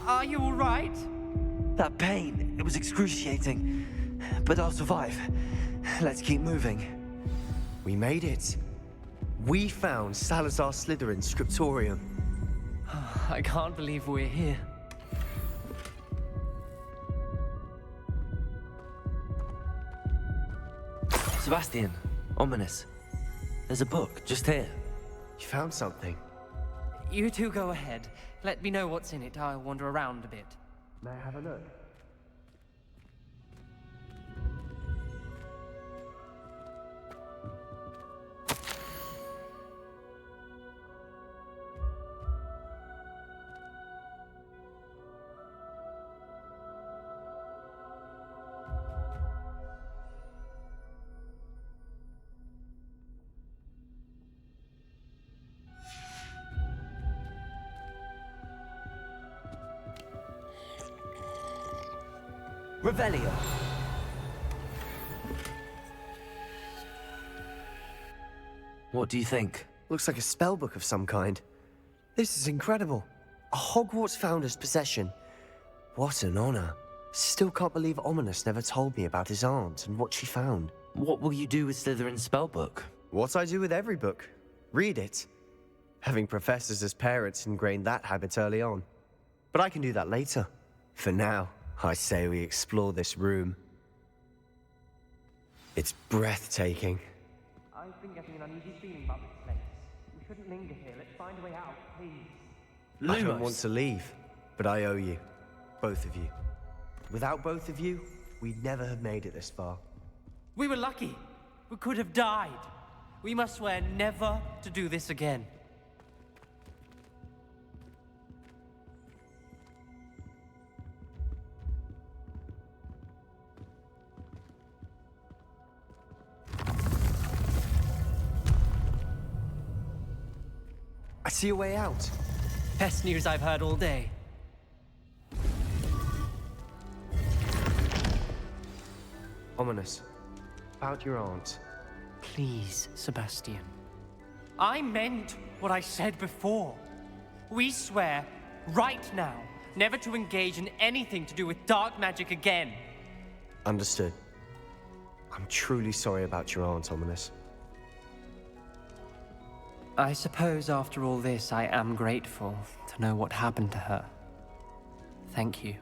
Are you alright? That pain, it was excruciating. But I'll survive. Let's keep moving. We made it. We found Salazar Slytherin's scriptorium. I can't believe we're here. Sebastian, Ominous. There's a book just here. You found something? You two go ahead. Let me know what's in it. I'll wander around a bit. May I have a look? Revelio. What do you think? Looks like a spellbook of some kind. This is incredible. A Hogwarts founder's possession. What an honor. Still can't believe Ominous never told me about his aunt and what she found. What will you do with Slytherin's spellbook? What I do with every book. Read it. Having professors as parents ingrained that habit early on. But I can do that later. For now, I say we explore this room. It's breathtaking. I've been getting an uneasy feeling about this place. We shouldn't linger here. Let's find a way out, please. I don't want to leave, but I owe you. Both of you. Without both of you, we'd never have made it this far. We were lucky. We could have died. We must swear never to do this again. I see a way out. Best news I've heard all day. Ominous. About your aunt. Please, Sebastian. I meant what I said before. We swear, right now, never to engage in anything to do with dark magic again. Understood. I'm truly sorry about your aunt, Ominous. I suppose after all this, I am grateful to know what happened to her. Thank you.